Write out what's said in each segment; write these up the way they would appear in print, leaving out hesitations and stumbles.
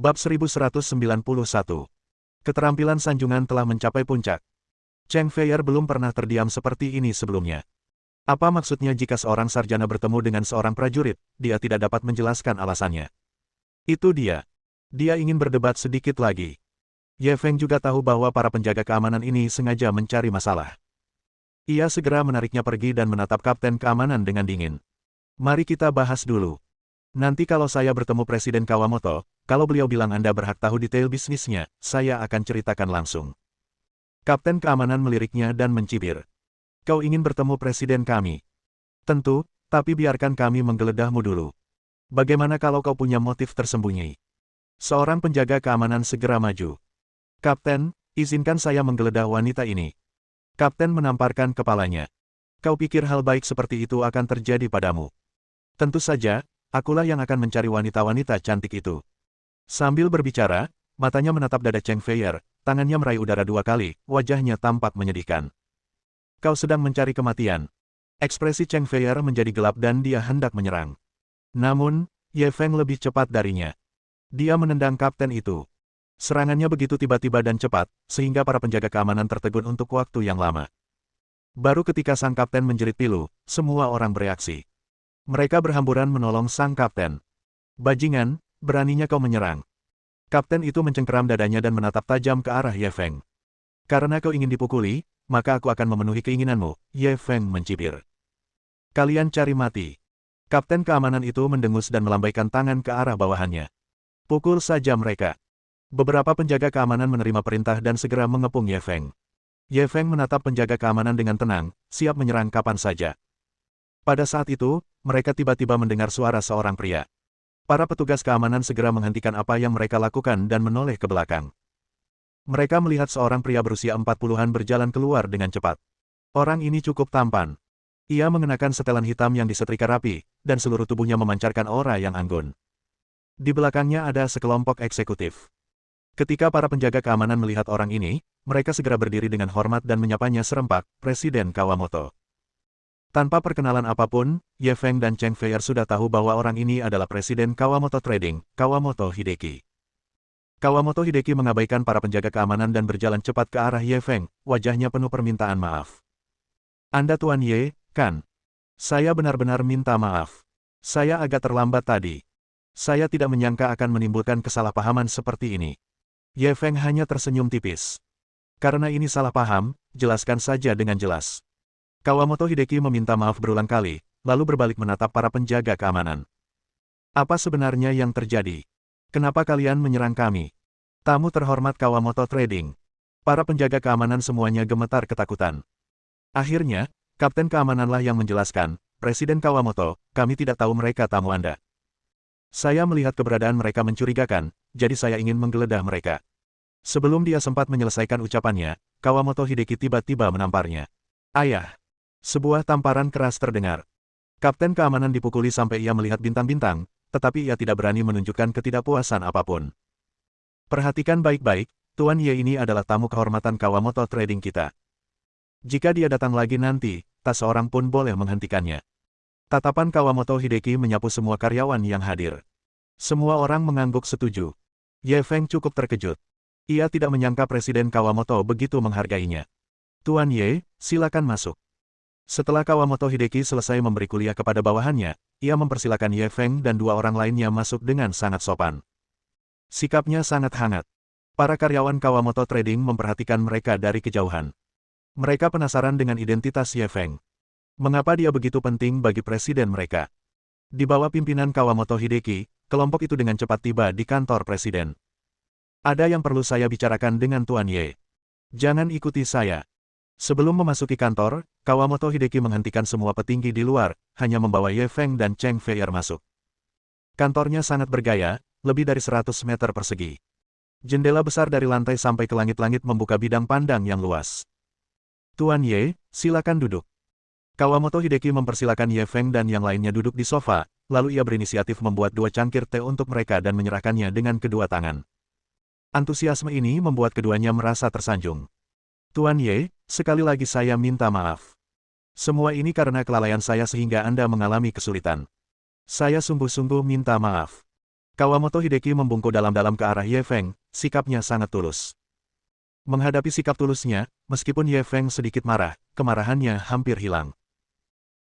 Bab 1191. Keterampilan sanjungan telah mencapai puncak. Cheng Feier belum pernah terdiam seperti ini sebelumnya. Apa maksudnya jika seorang sarjana bertemu dengan seorang prajurit, dia tidak dapat menjelaskan alasannya? Itu dia. Dia ingin berdebat sedikit lagi. Ye Feng juga tahu bahwa para penjaga keamanan ini sengaja mencari masalah. Ia segera menariknya pergi dan menatap kapten keamanan dengan dingin. Mari kita bahas dulu. Nanti kalau saya bertemu Presiden Kawamoto, kalau beliau bilang Anda berhak tahu detail bisnisnya, saya akan ceritakan langsung. Kapten keamanan meliriknya dan mencibir. Kau ingin bertemu Presiden kami? Tentu, tapi biarkan kami menggeledahmu dulu. Bagaimana kalau kau punya motif tersembunyi? Seorang penjaga keamanan segera maju. Kapten, izinkan saya menggeledah wanita ini. Kapten menamparkan kepalanya. Kau pikir hal baik seperti itu akan terjadi padamu? Tentu saja, akulah yang akan mencari wanita-wanita cantik itu. Sambil berbicara, matanya menatap dada Cheng Feier, tangannya meraih udara 2 kali, wajahnya tampak menyedihkan. Kau sedang mencari kematian. Ekspresi Cheng Feier menjadi gelap dan dia hendak menyerang. Namun, Ye Feng lebih cepat darinya. Dia menendang kapten itu. Serangannya begitu tiba-tiba dan cepat, sehingga para penjaga keamanan tertegun untuk waktu yang lama. Baru ketika sang kapten menjerit pilu, semua orang bereaksi. Mereka berhamburan menolong sang kapten. Bajingan, beraninya kau menyerang. Kapten itu mencengkeram dadanya dan menatap tajam ke arah Ye Feng. Karena kau ingin dipukuli, maka aku akan memenuhi keinginanmu, Ye Feng mencibir. Kalian cari mati. Kapten keamanan itu mendengus dan melambaikan tangan ke arah bawahannya. Pukul saja mereka. Beberapa penjaga keamanan menerima perintah dan segera mengepung Ye Feng. Ye Feng menatap penjaga keamanan dengan tenang, siap menyerang kapan saja. Pada saat itu, mereka tiba-tiba mendengar suara seorang pria. Para petugas keamanan segera menghentikan apa yang mereka lakukan dan menoleh ke belakang. Mereka melihat seorang pria berusia 40-an berjalan keluar dengan cepat. Orang ini cukup tampan. Ia mengenakan setelan hitam yang disetrika rapi, dan seluruh tubuhnya memancarkan aura yang anggun. Di belakangnya ada sekelompok eksekutif. Ketika para penjaga keamanan melihat orang ini, mereka segera berdiri dengan hormat dan menyapanya serempak, Presiden Kawamoto. Tanpa perkenalan apapun, Ye Feng dan Cheng Feier sudah tahu bahwa orang ini adalah Presiden Kawamoto Trading, Kawamoto Hideki. Kawamoto Hideki mengabaikan para penjaga keamanan dan berjalan cepat ke arah Ye Feng, wajahnya penuh permintaan maaf. Anda Tuan Ye, kan? Saya benar-benar minta maaf. Saya agak terlambat tadi. Saya tidak menyangka akan menimbulkan kesalahpahaman seperti ini. Ye Feng hanya tersenyum tipis. Karena ini salah paham, jelaskan saja dengan jelas. Kawamoto Hideki meminta maaf berulang kali, lalu berbalik menatap para penjaga keamanan. Apa sebenarnya yang terjadi? Kenapa kalian menyerang kami? Tamu terhormat Kawamoto Trading. Para penjaga keamanan semuanya gemetar ketakutan. Akhirnya, Kapten Keamananlah yang menjelaskan, Presiden Kawamoto, kami tidak tahu mereka tamu Anda. Saya melihat keberadaan mereka mencurigakan, jadi saya ingin menggeledah mereka. Sebelum dia sempat menyelesaikan ucapannya, Kawamoto Hideki tiba-tiba menamparnya. Ayah! Sebuah tamparan keras terdengar. Kapten keamanan dipukuli sampai ia melihat bintang-bintang, tetapi ia tidak berani menunjukkan ketidakpuasan apapun. Perhatikan baik-baik, Tuan Ye ini adalah tamu kehormatan Kawamoto Trading kita. Jika dia datang lagi nanti, tak seorang pun boleh menghentikannya. Tatapan Kawamoto Hideki menyapu semua karyawan yang hadir. Semua orang mengangguk setuju. Ye Feng cukup terkejut. Ia tidak menyangka Presiden Kawamoto begitu menghargainya. Tuan Ye, silakan masuk. Setelah Kawamoto Hideki selesai memberi kuliah kepada bawahannya, ia mempersilakan Ye Feng dan 2 orang lainnya masuk dengan sangat sopan. Sikapnya sangat hangat. Para karyawan Kawamoto Trading memperhatikan mereka dari kejauhan. Mereka penasaran dengan identitas Ye Feng. Mengapa dia begitu penting bagi presiden mereka? Di bawah pimpinan Kawamoto Hideki, kelompok itu dengan cepat tiba di kantor presiden. Ada yang perlu saya bicarakan dengan Tuan Ye. Jangan ikuti saya. Sebelum memasuki kantor, Kawamoto Hideki menghentikan semua petinggi di luar, hanya membawa Ye Feng dan Cheng Feier masuk. Kantornya sangat bergaya, lebih dari 100 meter persegi. Jendela besar dari lantai sampai ke langit-langit membuka bidang pandang yang luas. Tuan Ye, silakan duduk. Kawamoto Hideki mempersilakan Ye Feng dan yang lainnya duduk di sofa, lalu ia berinisiatif membuat 2 cangkir teh untuk mereka dan menyerahkannya dengan kedua tangan. Antusiasme ini membuat keduanya merasa tersanjung. Tuan Ye, sekali lagi saya minta maaf. Semua ini karena kelalaian saya sehingga Anda mengalami kesulitan. Saya sungguh-sungguh minta maaf. Kawamoto Hideki membungkuk dalam-dalam ke arah Ye Feng, sikapnya sangat tulus. Menghadapi sikap tulusnya, meskipun Ye Feng sedikit marah, kemarahannya hampir hilang.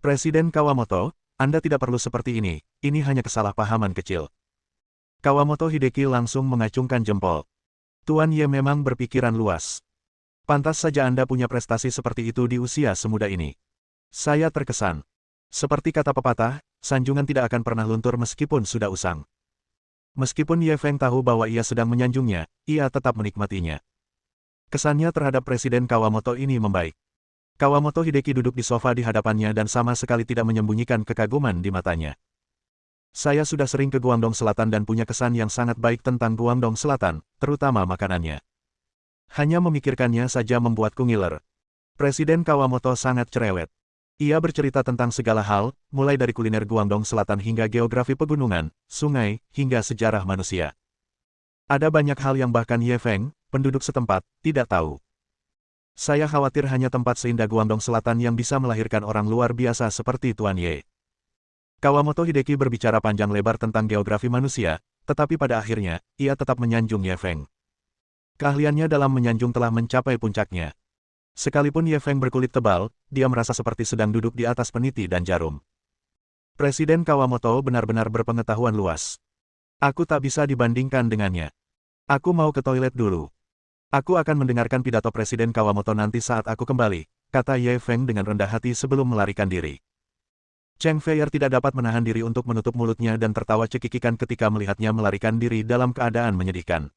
Presiden Kawamoto, Anda tidak perlu seperti ini hanya kesalahpahaman kecil. Kawamoto Hideki langsung mengacungkan jempol. Tuan Ye memang berpikiran luas. Pantas saja Anda punya prestasi seperti itu di usia semuda ini. Saya terkesan. Seperti kata pepatah, sanjungan tidak akan pernah luntur meskipun sudah usang. Meskipun Ye Feng tahu bahwa ia sedang menyanjungnya, ia tetap menikmatinya. Kesannya terhadap Presiden Kawamoto ini membaik. Kawamoto Hideki duduk di sofa di hadapannya dan sama sekali tidak menyembunyikan kekaguman di matanya. Saya sudah sering ke Guangdong Selatan dan punya kesan yang sangat baik tentang Guangdong Selatan, terutama makanannya. Hanya memikirkannya saja membuatku ngiler. Presiden Kawamoto sangat cerewet. Ia bercerita tentang segala hal, mulai dari kuliner Guangdong Selatan hingga geografi pegunungan, sungai, hingga sejarah manusia. Ada banyak hal yang bahkan Ye Feng, penduduk setempat, tidak tahu. Saya khawatir hanya tempat seindah Guangdong Selatan yang bisa melahirkan orang luar biasa seperti Tuan Ye. Kawamoto Hideki berbicara panjang lebar tentang geografi manusia, tetapi pada akhirnya, ia tetap menyanjung Ye Feng. Keahliannya dalam menyanjung telah mencapai puncaknya. Sekalipun Ye Feng berkulit tebal, dia merasa seperti sedang duduk di atas peniti dan jarum. Presiden Kawamoto benar-benar berpengetahuan luas. Aku tak bisa dibandingkan dengannya. Aku mau ke toilet dulu. Aku akan mendengarkan pidato Presiden Kawamoto nanti saat aku kembali, kata Ye Feng dengan rendah hati sebelum melarikan diri. Cheng Feier tidak dapat menahan diri untuk menutup mulutnya dan tertawa cekikikan ketika melihatnya melarikan diri dalam keadaan menyedihkan.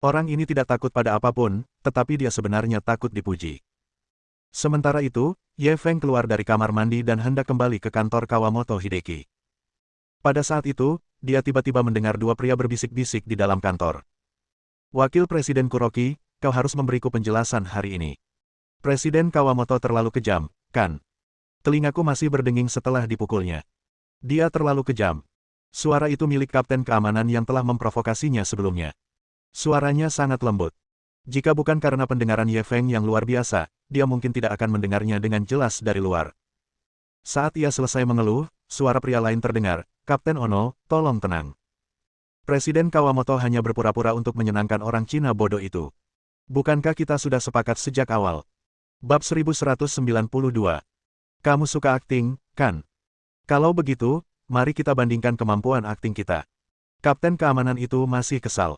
Orang ini tidak takut pada apapun, tetapi dia sebenarnya takut dipuji. Sementara itu, Ye Feng keluar dari kamar mandi dan hendak kembali ke kantor Kawamoto Hideki. Pada saat itu, dia tiba-tiba mendengar dua pria berbisik-bisik di dalam kantor. Wakil Presiden Kuroki, kau harus memberiku penjelasan hari ini. Presiden Kawamoto terlalu kejam, kan? Telingaku masih berdenging setelah dipukulnya. Dia terlalu kejam. Suara itu milik Kapten Keamanan yang telah memprovokasinya sebelumnya. Suaranya sangat lembut. Jika bukan karena pendengaran Ye Feng yang luar biasa, dia mungkin tidak akan mendengarnya dengan jelas dari luar. Saat ia selesai mengeluh, suara pria lain terdengar, Kapten Ono, tolong tenang. Presiden Kawamoto hanya berpura-pura untuk menyenangkan orang Cina bodoh itu. Bukankah kita sudah sepakat sejak awal? Bab 1192. Kamu suka akting, kan? Kalau begitu, mari kita bandingkan kemampuan akting kita. Kapten Keamanan itu masih kesal.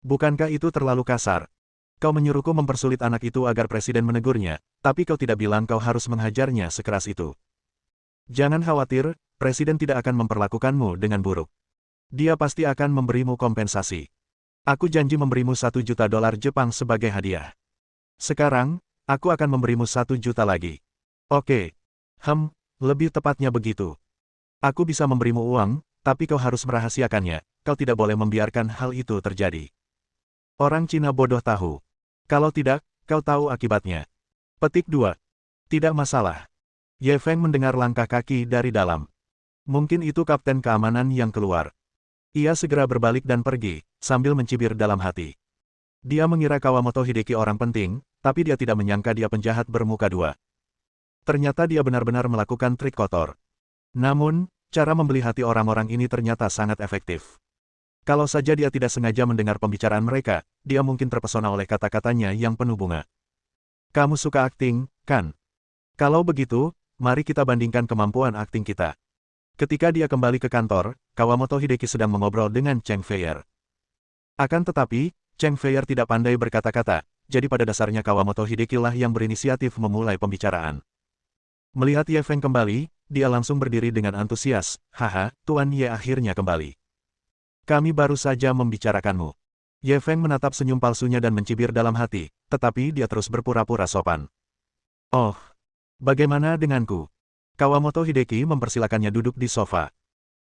Bukankah itu terlalu kasar? Kau menyuruhku mempersulit anak itu agar presiden menegurnya, tapi kau tidak bilang kau harus menghajarnya sekeras itu. Jangan khawatir, presiden tidak akan memperlakukanmu dengan buruk. Dia pasti akan memberimu kompensasi. Aku janji memberimu $1 juta Jepang sebagai hadiah. Sekarang, aku akan memberimu $1 juta lagi. Oke. Lebih tepatnya begitu. Aku bisa memberimu uang, tapi kau harus merahasiakannya, kau tidak boleh membiarkan hal itu terjadi. Orang Cina bodoh tahu. Kalau tidak, kau tahu akibatnya. Petik 2. Tidak masalah. Ye Feng mendengar langkah kaki dari dalam. Mungkin itu Kapten Keamanan yang keluar. Ia segera berbalik dan pergi, sambil mencibir dalam hati. Dia mengira Kawamoto Hideki orang penting, tapi dia tidak menyangka dia penjahat bermuka dua. Ternyata dia benar-benar melakukan trik kotor. Namun, cara membeli hati orang-orang ini ternyata sangat efektif. Kalau saja dia tidak sengaja mendengar pembicaraan mereka, dia mungkin terpesona oleh kata-katanya yang penuh bunga. Kamu suka akting, kan? Kalau begitu, mari kita bandingkan kemampuan akting kita. Ketika dia kembali ke kantor, Kawamoto Hideki sedang mengobrol dengan Cheng Feier. Akan tetapi, Cheng Feier tidak pandai berkata-kata, jadi pada dasarnya Kawamoto Hideki lah yang berinisiatif memulai pembicaraan. Melihat Ye Feng kembali, dia langsung berdiri dengan antusias, haha, Tuan Ye akhirnya kembali. Kami baru saja membicarakanmu. Ye Feng menatap senyum palsunya dan mencibir dalam hati, tetapi dia terus berpura-pura sopan. Oh, bagaimana denganku? Kawamoto Hideki mempersilakannya duduk di sofa.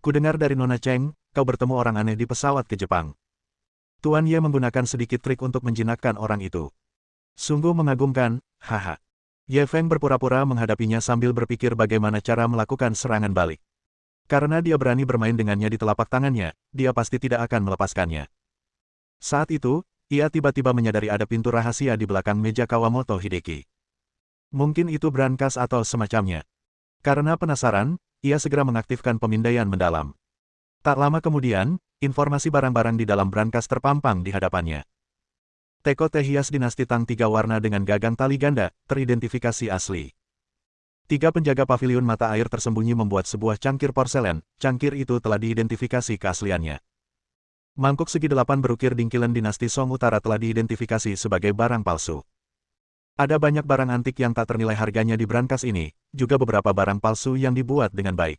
Kudengar dari Nona Cheng, kau bertemu orang aneh di pesawat ke Jepang. Tuan Ye menggunakan sedikit trik untuk menjinakkan orang itu. Sungguh mengagumkan, haha. Ye Feng berpura-pura menghadapinya sambil berpikir bagaimana cara melakukan serangan balik. Karena dia berani bermain dengannya di telapak tangannya, dia pasti tidak akan melepaskannya. Saat itu, ia tiba-tiba menyadari ada pintu rahasia di belakang meja Kawamoto Hideki. Mungkin itu brankas atau semacamnya. Karena penasaran, ia segera mengaktifkan pemindaian mendalam. Tak lama kemudian, Informasi barang-barang di dalam brankas terpampang di hadapannya. Teko teh hias dinasti Tang 3 warna dengan gagang tali ganda, teridentifikasi asli. 3 penjaga paviliun mata air tersembunyi membuat sebuah cangkir porselen, cangkir itu telah diidentifikasi keasliannya. Mangkuk segi 8 berukir dingkilan dinasti Song Utara telah diidentifikasi sebagai barang palsu. Ada banyak barang antik yang tak ternilai harganya di brankas ini, juga beberapa barang palsu yang dibuat dengan baik.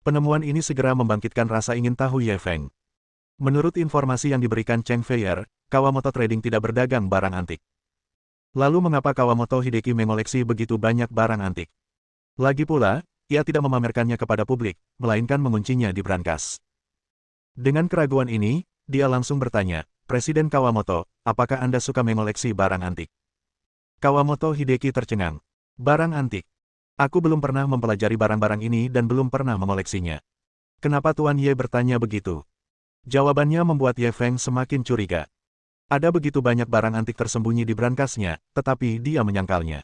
Penemuan ini segera membangkitkan rasa ingin tahu Ye Feng. Menurut informasi yang diberikan Cheng Feier, Kawamoto Trading tidak berdagang barang antik. Lalu mengapa Kawamoto Hideki mengoleksi begitu banyak barang antik? Lagi pula, ia tidak memamerkannya kepada publik, melainkan menguncinya di brankas. Dengan keraguan ini, dia langsung bertanya, Presiden Kawamoto, apakah Anda suka mengoleksi barang antik? Kawamoto Hideki tercengang. Barang antik. Aku belum pernah mempelajari barang-barang ini dan belum pernah mengoleksinya. Kenapa Tuan Ye bertanya begitu? Jawabannya membuat Ye Feng semakin curiga. Ada begitu banyak barang antik tersembunyi di brankasnya, tetapi dia menyangkalnya.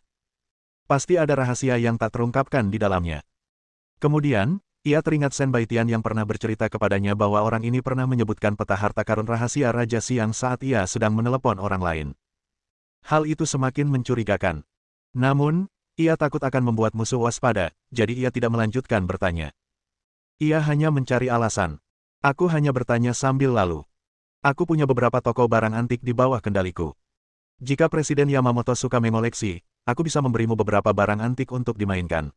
Pasti ada rahasia yang tak terungkapkan di dalamnya. Kemudian, ia teringat Shen Baitian yang pernah bercerita kepadanya bahwa orang ini pernah menyebutkan peta harta karun rahasia Raja Siang saat ia sedang menelepon orang lain. Hal itu semakin mencurigakan. Namun, ia takut akan membuat musuh waspada, jadi ia tidak melanjutkan bertanya. Ia hanya mencari alasan. Aku hanya bertanya sambil lalu. Aku punya beberapa toko barang antik di bawah kendaliku. Jika Presiden Yamamoto suka mengoleksi, aku bisa memberimu beberapa barang antik untuk dimainkan.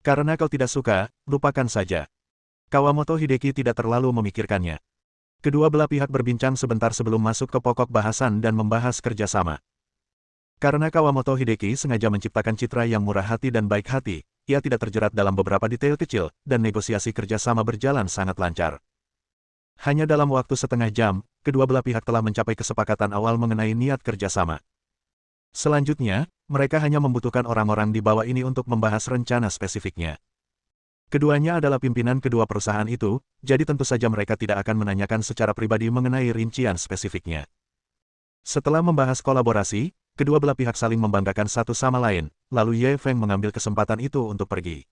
Karena kau tidak suka, lupakan saja. Kawamoto Hideki tidak terlalu memikirkannya. Kedua belah pihak berbincang sebentar sebelum masuk ke pokok bahasan dan membahas kerjasama. Karena Kawamoto Hideki sengaja menciptakan citra yang murah hati dan baik hati, ia tidak terjerat dalam beberapa detail kecil, dan negosiasi kerjasama berjalan sangat lancar. Hanya dalam waktu setengah jam, kedua belah pihak telah mencapai kesepakatan awal mengenai niat kerjasama. Selanjutnya, mereka hanya membutuhkan orang-orang di bawah ini untuk membahas rencana spesifiknya. Keduanya adalah pimpinan kedua perusahaan itu, jadi tentu saja mereka tidak akan menanyakan secara pribadi mengenai rincian spesifiknya. Setelah membahas kolaborasi, kedua belah pihak saling membanggakan satu sama lain, lalu Ye Feng mengambil kesempatan itu untuk pergi.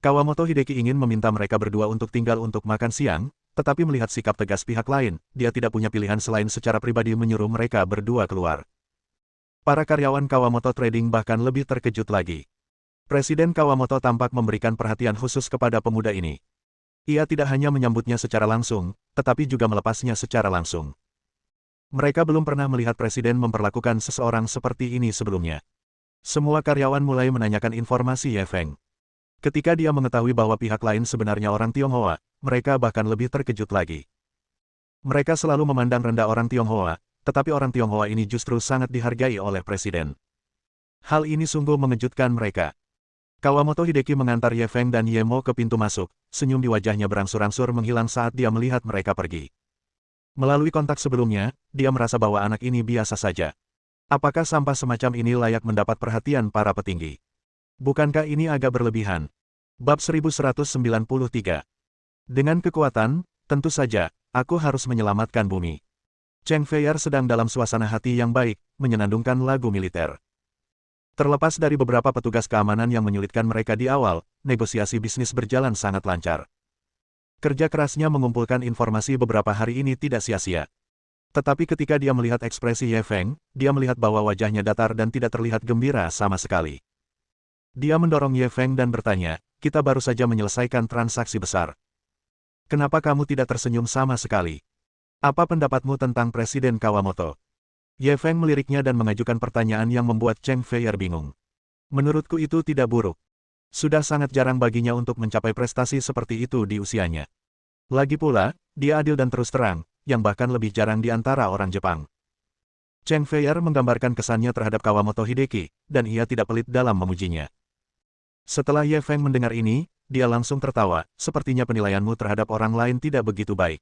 Kawamoto Hideki ingin meminta mereka berdua untuk tinggal untuk makan siang, tetapi melihat sikap tegas pihak lain, dia tidak punya pilihan selain secara pribadi menyuruh mereka berdua keluar. Para karyawan Kawamoto Trading bahkan lebih terkejut lagi. Presiden Kawamoto tampak memberikan perhatian khusus kepada pemuda ini. Ia tidak hanya menyambutnya secara langsung, tetapi juga melepasnya secara langsung. Mereka belum pernah melihat presiden memperlakukan seseorang seperti ini sebelumnya. Semua karyawan mulai menanyakan informasi Ye Feng. Ketika dia mengetahui bahwa pihak lain sebenarnya orang Tionghoa, mereka bahkan lebih terkejut lagi. Mereka selalu memandang rendah orang Tionghoa, tetapi orang Tionghoa ini justru sangat dihargai oleh presiden. Hal ini sungguh mengejutkan mereka. Kawamoto Hideki mengantar Ye Feng dan Ye Mo ke pintu masuk, senyum di wajahnya berangsur-angsur menghilang saat dia melihat mereka pergi. Melalui kontak sebelumnya, dia merasa bahwa anak ini biasa saja. Apakah sampah semacam ini layak mendapat perhatian para petinggi? Bukankah ini agak berlebihan? Bab 1193. Dengan kekuatan, tentu saja, aku harus menyelamatkan bumi. Cheng Feier sedang dalam suasana hati yang baik, menyenandungkan lagu militer. Terlepas dari beberapa petugas keamanan yang menyulitkan mereka di awal, negosiasi bisnis berjalan sangat lancar. Kerja kerasnya mengumpulkan informasi beberapa hari ini tidak sia-sia. Tetapi ketika dia melihat ekspresi Ye Feng, dia melihat bahwa wajahnya datar dan tidak terlihat gembira sama sekali. Dia mendorong Ye Feng dan bertanya, kita baru saja menyelesaikan transaksi besar. Kenapa kamu tidak tersenyum sama sekali? Apa pendapatmu tentang Presiden Kawamoto? Ye Feng meliriknya dan mengajukan pertanyaan yang membuat Cheng Feier bingung. Menurutku itu tidak buruk. Sudah sangat jarang baginya untuk mencapai prestasi seperti itu di usianya. Lagi pula, dia adil dan terus terang, yang bahkan lebih jarang di antara orang Jepang. Cheng Feier menggambarkan kesannya terhadap Kawamoto Hideki, dan ia tidak pelit dalam memujinya. Setelah Ye Feng mendengar ini, dia langsung tertawa, sepertinya penilaianmu terhadap orang lain tidak begitu baik.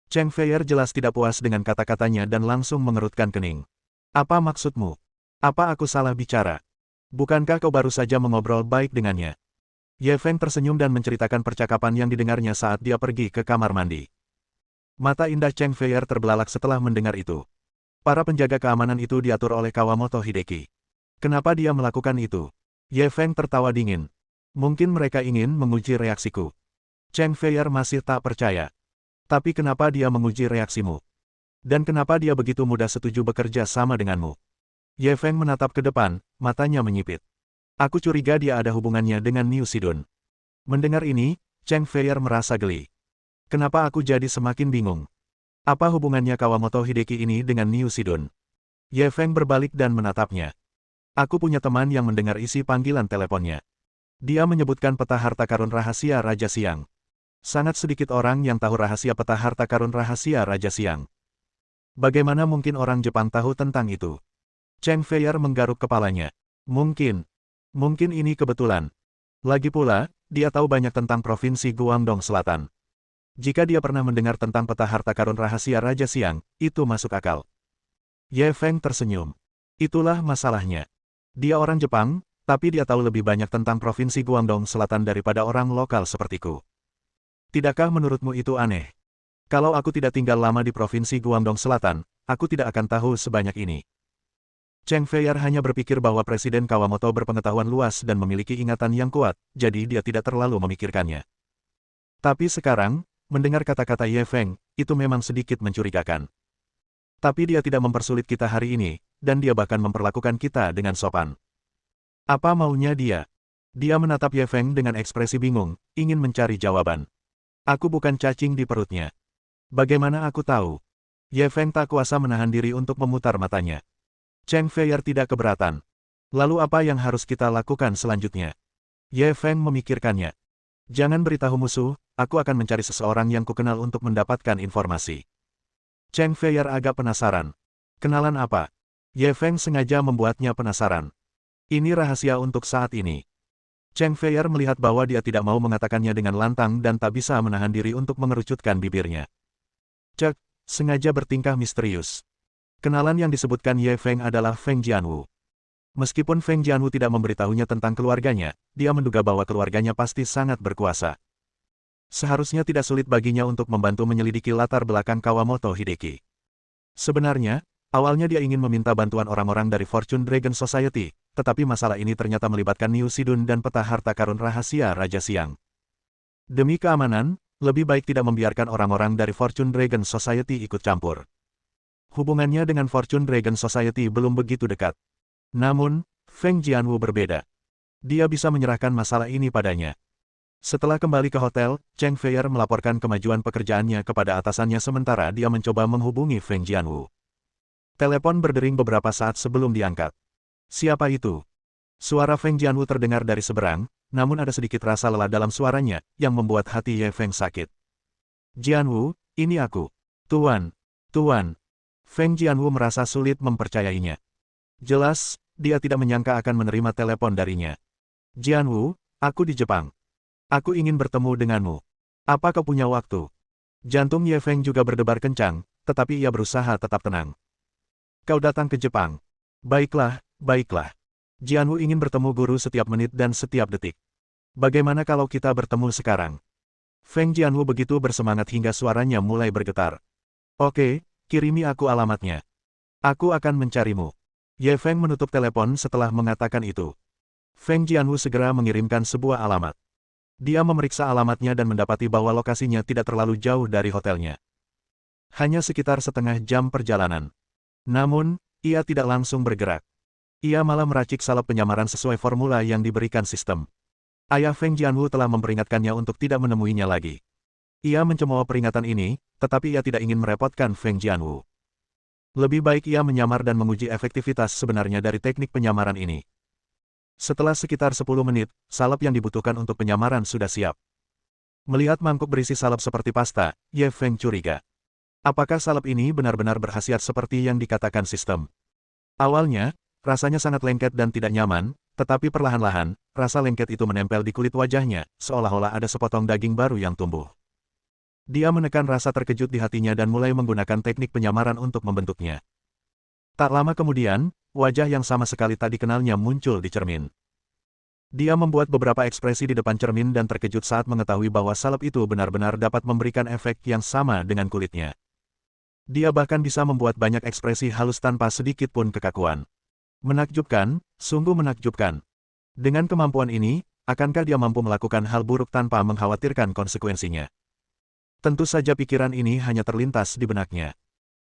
Cheng Feier jelas tidak puas dengan kata-katanya dan langsung mengerutkan kening. Apa maksudmu? Apa aku salah bicara? Bukankah kau baru saja mengobrol baik dengannya? Ye Feng tersenyum dan menceritakan percakapan yang didengarnya saat dia pergi ke kamar mandi. Mata indah Cheng Feier terbelalak setelah mendengar itu. Para penjaga keamanan itu diatur oleh Kawamoto Hideki. Kenapa dia melakukan itu? Ye Feng tertawa dingin. Mungkin mereka ingin menguji reaksiku. Cheng Feier masih tak percaya. Tapi kenapa dia menguji reaksimu? Dan kenapa dia begitu mudah setuju bekerja sama denganmu? Ye Feng menatap ke depan, matanya menyipit. Aku curiga dia ada hubungannya dengan Niu Sidun. Mendengar ini, Cheng Feier merasa geli. Kenapa aku jadi semakin bingung? Apa hubungannya Kawamoto Hideki ini dengan Niu Sidun? Ye Feng berbalik dan menatapnya. Aku punya teman yang mendengar isi panggilan teleponnya. Dia menyebutkan peta harta karun rahasia Raja Siang. Sangat sedikit orang yang tahu rahasia peta harta karun rahasia Raja Siang. Bagaimana mungkin orang Jepang tahu tentang itu? Cheng Feier menggaruk kepalanya. Mungkin ini kebetulan. Lagi pula, dia tahu banyak tentang provinsi Guangdong Selatan. Jika dia pernah mendengar tentang peta harta karun rahasia Raja Siang, itu masuk akal. Ye Feng tersenyum. Itulah masalahnya. Dia orang Jepang, tapi dia tahu lebih banyak tentang provinsi Guangdong Selatan daripada orang lokal sepertiku. Tidakkah menurutmu itu aneh? Kalau aku tidak tinggal lama di provinsi Guangdong Selatan, aku tidak akan tahu sebanyak ini. Cheng Feier hanya berpikir bahwa Presiden Kawamoto berpengetahuan luas dan memiliki ingatan yang kuat, jadi dia tidak terlalu memikirkannya. Tapi sekarang, mendengar kata-kata Ye Feng, itu memang sedikit mencurigakan. Tapi dia tidak mempersulit kita hari ini, dan dia bahkan memperlakukan kita dengan sopan. Apa maunya dia? Dia menatap Ye Feng dengan ekspresi bingung, ingin mencari jawaban. Aku bukan cacing di perutnya. Bagaimana aku tahu? Ye Feng tak kuasa menahan diri untuk memutar matanya. Cheng Feier tidak keberatan. Lalu apa yang harus kita lakukan selanjutnya? Ye Feng memikirkannya. Jangan beritahu musuh, aku akan mencari seseorang yang kukenal untuk mendapatkan informasi. Cheng Feier agak penasaran. Kenalan apa? Ye Feng sengaja membuatnya penasaran. Ini rahasia untuk saat ini. Cheng Feier melihat bahwa dia tidak mau mengatakannya dengan lantang dan tak bisa menahan diri untuk mengerucutkan bibirnya. Cek, sengaja bertingkah misterius. Kenalan yang disebutkan Ye Feng adalah Feng Jianwu. Meskipun Feng Jianwu tidak memberitahunya tentang keluarganya, dia menduga bahwa keluarganya pasti sangat berkuasa. Seharusnya tidak sulit baginya untuk membantu menyelidiki latar belakang Kawamoto Hideki. Sebenarnya, awalnya dia ingin meminta bantuan orang-orang dari Fortune Dragon Society, tetapi masalah ini ternyata melibatkan Niu Sidun dan peta harta karun rahasia Raja Siang. Demi keamanan, lebih baik tidak membiarkan orang-orang dari Fortune Dragon Society ikut campur. Hubungannya dengan Fortune Dragon Society belum begitu dekat. Namun, Feng Jianwu berbeda. Dia bisa menyerahkan masalah ini padanya. Setelah kembali ke hotel, Cheng Feier melaporkan kemajuan pekerjaannya kepada atasannya sementara dia mencoba menghubungi Feng Jianwu. Telepon berdering beberapa saat sebelum diangkat. Siapa itu? Suara Feng Jianwu terdengar dari seberang, namun ada sedikit rasa lelah dalam suaranya, yang membuat hati Ye Feng sakit. Jianwu, ini aku. Tuan. Feng Jianwu merasa sulit mempercayainya. Jelas, dia tidak menyangka akan menerima telepon darinya. Jianwu, aku di Jepang. Aku ingin bertemu denganmu. Apa kau punya waktu? Jantung Ye Feng juga berdebar kencang, tetapi ia berusaha tetap tenang. Kau datang ke Jepang. Baiklah. Jianwu ingin bertemu guru setiap menit dan setiap detik. Bagaimana kalau kita bertemu sekarang? Feng Jianwu begitu bersemangat hingga suaranya mulai bergetar. Oke, kirimi aku alamatnya. Aku akan mencarimu. Ye Feng menutup telepon setelah mengatakan itu. Feng Jianwu segera mengirimkan sebuah alamat. Dia memeriksa alamatnya dan mendapati bahwa lokasinya tidak terlalu jauh dari hotelnya. Hanya sekitar setengah jam perjalanan. Namun, ia tidak langsung bergerak. Ia malah meracik salep penyamaran sesuai formula yang diberikan sistem. Ayah Feng Jianwu telah memperingatkannya untuk tidak menemuinya lagi. Ia mencemooh peringatan ini, tetapi ia tidak ingin merepotkan Feng Jianwu. Lebih baik ia menyamar dan menguji efektivitas sebenarnya dari teknik penyamaran ini. Setelah sekitar 10 menit, salep yang dibutuhkan untuk penyamaran sudah siap. Melihat mangkuk berisi salep seperti pasta, Ye Feng curiga. Apakah salep ini benar-benar berkhasiat seperti yang dikatakan sistem? Awalnya, rasanya sangat lengket dan tidak nyaman, tetapi perlahan-lahan, rasa lengket itu menempel di kulit wajahnya, seolah-olah ada sepotong daging baru yang tumbuh. Dia menekan rasa terkejut di hatinya dan mulai menggunakan teknik penyamaran untuk membentuknya. Tak lama kemudian, wajah yang sama sekali tak dikenalnya muncul di cermin. Dia membuat beberapa ekspresi di depan cermin dan terkejut saat mengetahui bahwa salep itu benar-benar dapat memberikan efek yang sama dengan kulitnya. Dia bahkan bisa membuat banyak ekspresi halus tanpa sedikit pun kekakuan. Menakjubkan, sungguh menakjubkan. Dengan kemampuan ini, akankah dia mampu melakukan hal buruk tanpa mengkhawatirkan konsekuensinya? Tentu saja pikiran ini hanya terlintas di benaknya.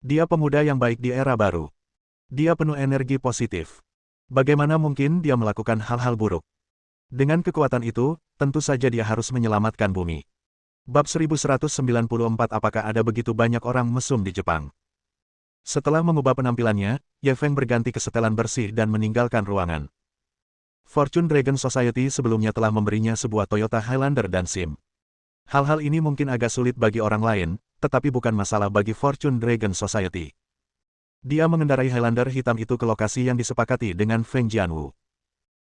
Dia pemuda yang baik di era baru. Dia penuh energi positif. Bagaimana mungkin dia melakukan hal-hal buruk? Dengan kekuatan itu, tentu saja dia harus menyelamatkan bumi. Bab 1194. Apakah ada begitu banyak orang mesum di Jepang? Setelah mengubah penampilannya, Ye Feng berganti ke setelan bersih dan meninggalkan ruangan. Fortune Dragon Society sebelumnya telah memberinya sebuah Toyota Highlander dan SIM. Hal-hal ini mungkin agak sulit bagi orang lain, tetapi bukan masalah bagi Fortune Dragon Society. Dia mengendarai Highlander hitam itu ke lokasi yang disepakati dengan Feng Jianwu.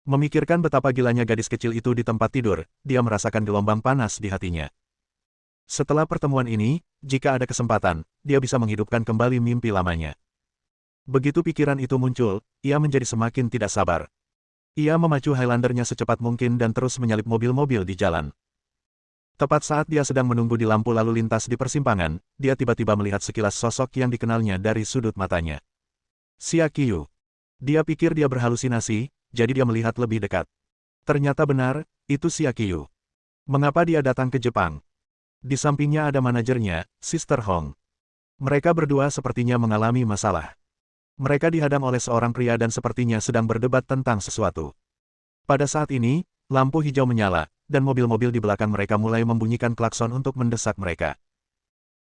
Memikirkan betapa gilanya gadis kecil itu di tempat tidur, dia merasakan gelombang panas di hatinya. Setelah pertemuan ini, jika ada kesempatan, dia bisa menghidupkan kembali mimpi lamanya. Begitu pikiran itu muncul, ia menjadi semakin tidak sabar. Ia memacu Highlandernya secepat mungkin dan terus menyalip mobil-mobil di jalan. Tepat saat dia sedang menunggu di lampu lalu lintas di persimpangan, dia tiba-tiba melihat sekilas sosok yang dikenalnya dari sudut matanya. Xia Qiu. Dia pikir dia berhalusinasi, jadi dia melihat lebih dekat. Ternyata benar, itu Xia Qiu. Mengapa dia datang ke Jepang? Di sampingnya ada manajernya, Sister Hong. Mereka berdua sepertinya mengalami masalah. Mereka dihadang oleh seorang pria dan sepertinya sedang berdebat tentang sesuatu. Pada saat ini, lampu hijau menyala, dan mobil-mobil di belakang mereka mulai membunyikan klakson untuk mendesak mereka.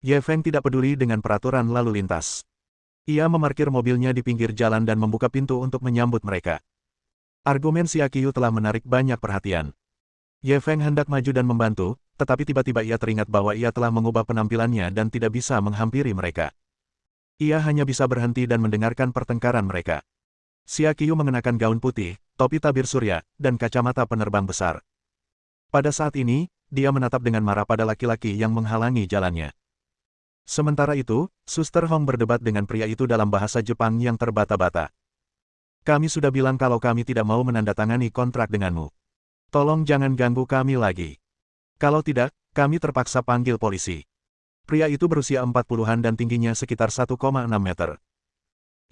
Ye Feng tidak peduli dengan peraturan lalu lintas. Ia memarkir mobilnya di pinggir jalan dan membuka pintu untuk menyambut mereka. Argumen Xia Qiu telah menarik banyak perhatian. Ye Feng hendak maju dan membantu, tetapi tiba-tiba ia teringat bahwa ia telah mengubah penampilannya dan tidak bisa menghampiri mereka. Ia hanya bisa berhenti dan mendengarkan pertengkaran mereka. Xia Qiu mengenakan gaun putih, topi tabir surya, dan kacamata penerbang besar. Pada saat ini, dia menatap dengan marah pada laki-laki yang menghalangi jalannya. Sementara itu, Suster Hong berdebat dengan pria itu dalam bahasa Jepang yang terbata-bata. Kami sudah bilang kalau kami tidak mau menandatangani kontrak denganmu. Tolong jangan ganggu kami lagi. Kalau tidak, kami terpaksa panggil polisi. Pria itu berusia 40-an dan tingginya sekitar 1,6 meter.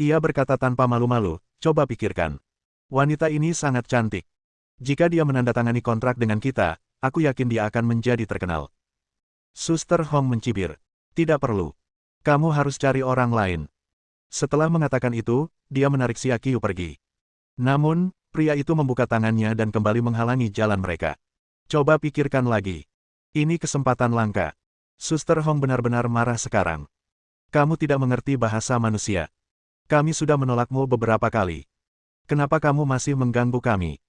Ia berkata tanpa malu-malu, coba pikirkan. Wanita ini sangat cantik. Jika dia menandatangani kontrak dengan kita, aku yakin dia akan menjadi terkenal. Suster Hong mencibir. Tidak perlu. Kamu harus cari orang lain. Setelah mengatakan itu, dia menarik Xia Qiu pergi. Namun, pria itu membuka tangannya dan kembali menghalangi jalan mereka. Coba pikirkan lagi. Ini kesempatan langka. Suster Hong benar-benar marah sekarang. Kamu tidak mengerti bahasa manusia. Kami sudah menolakmu beberapa kali. Kenapa kamu masih mengganggu kami?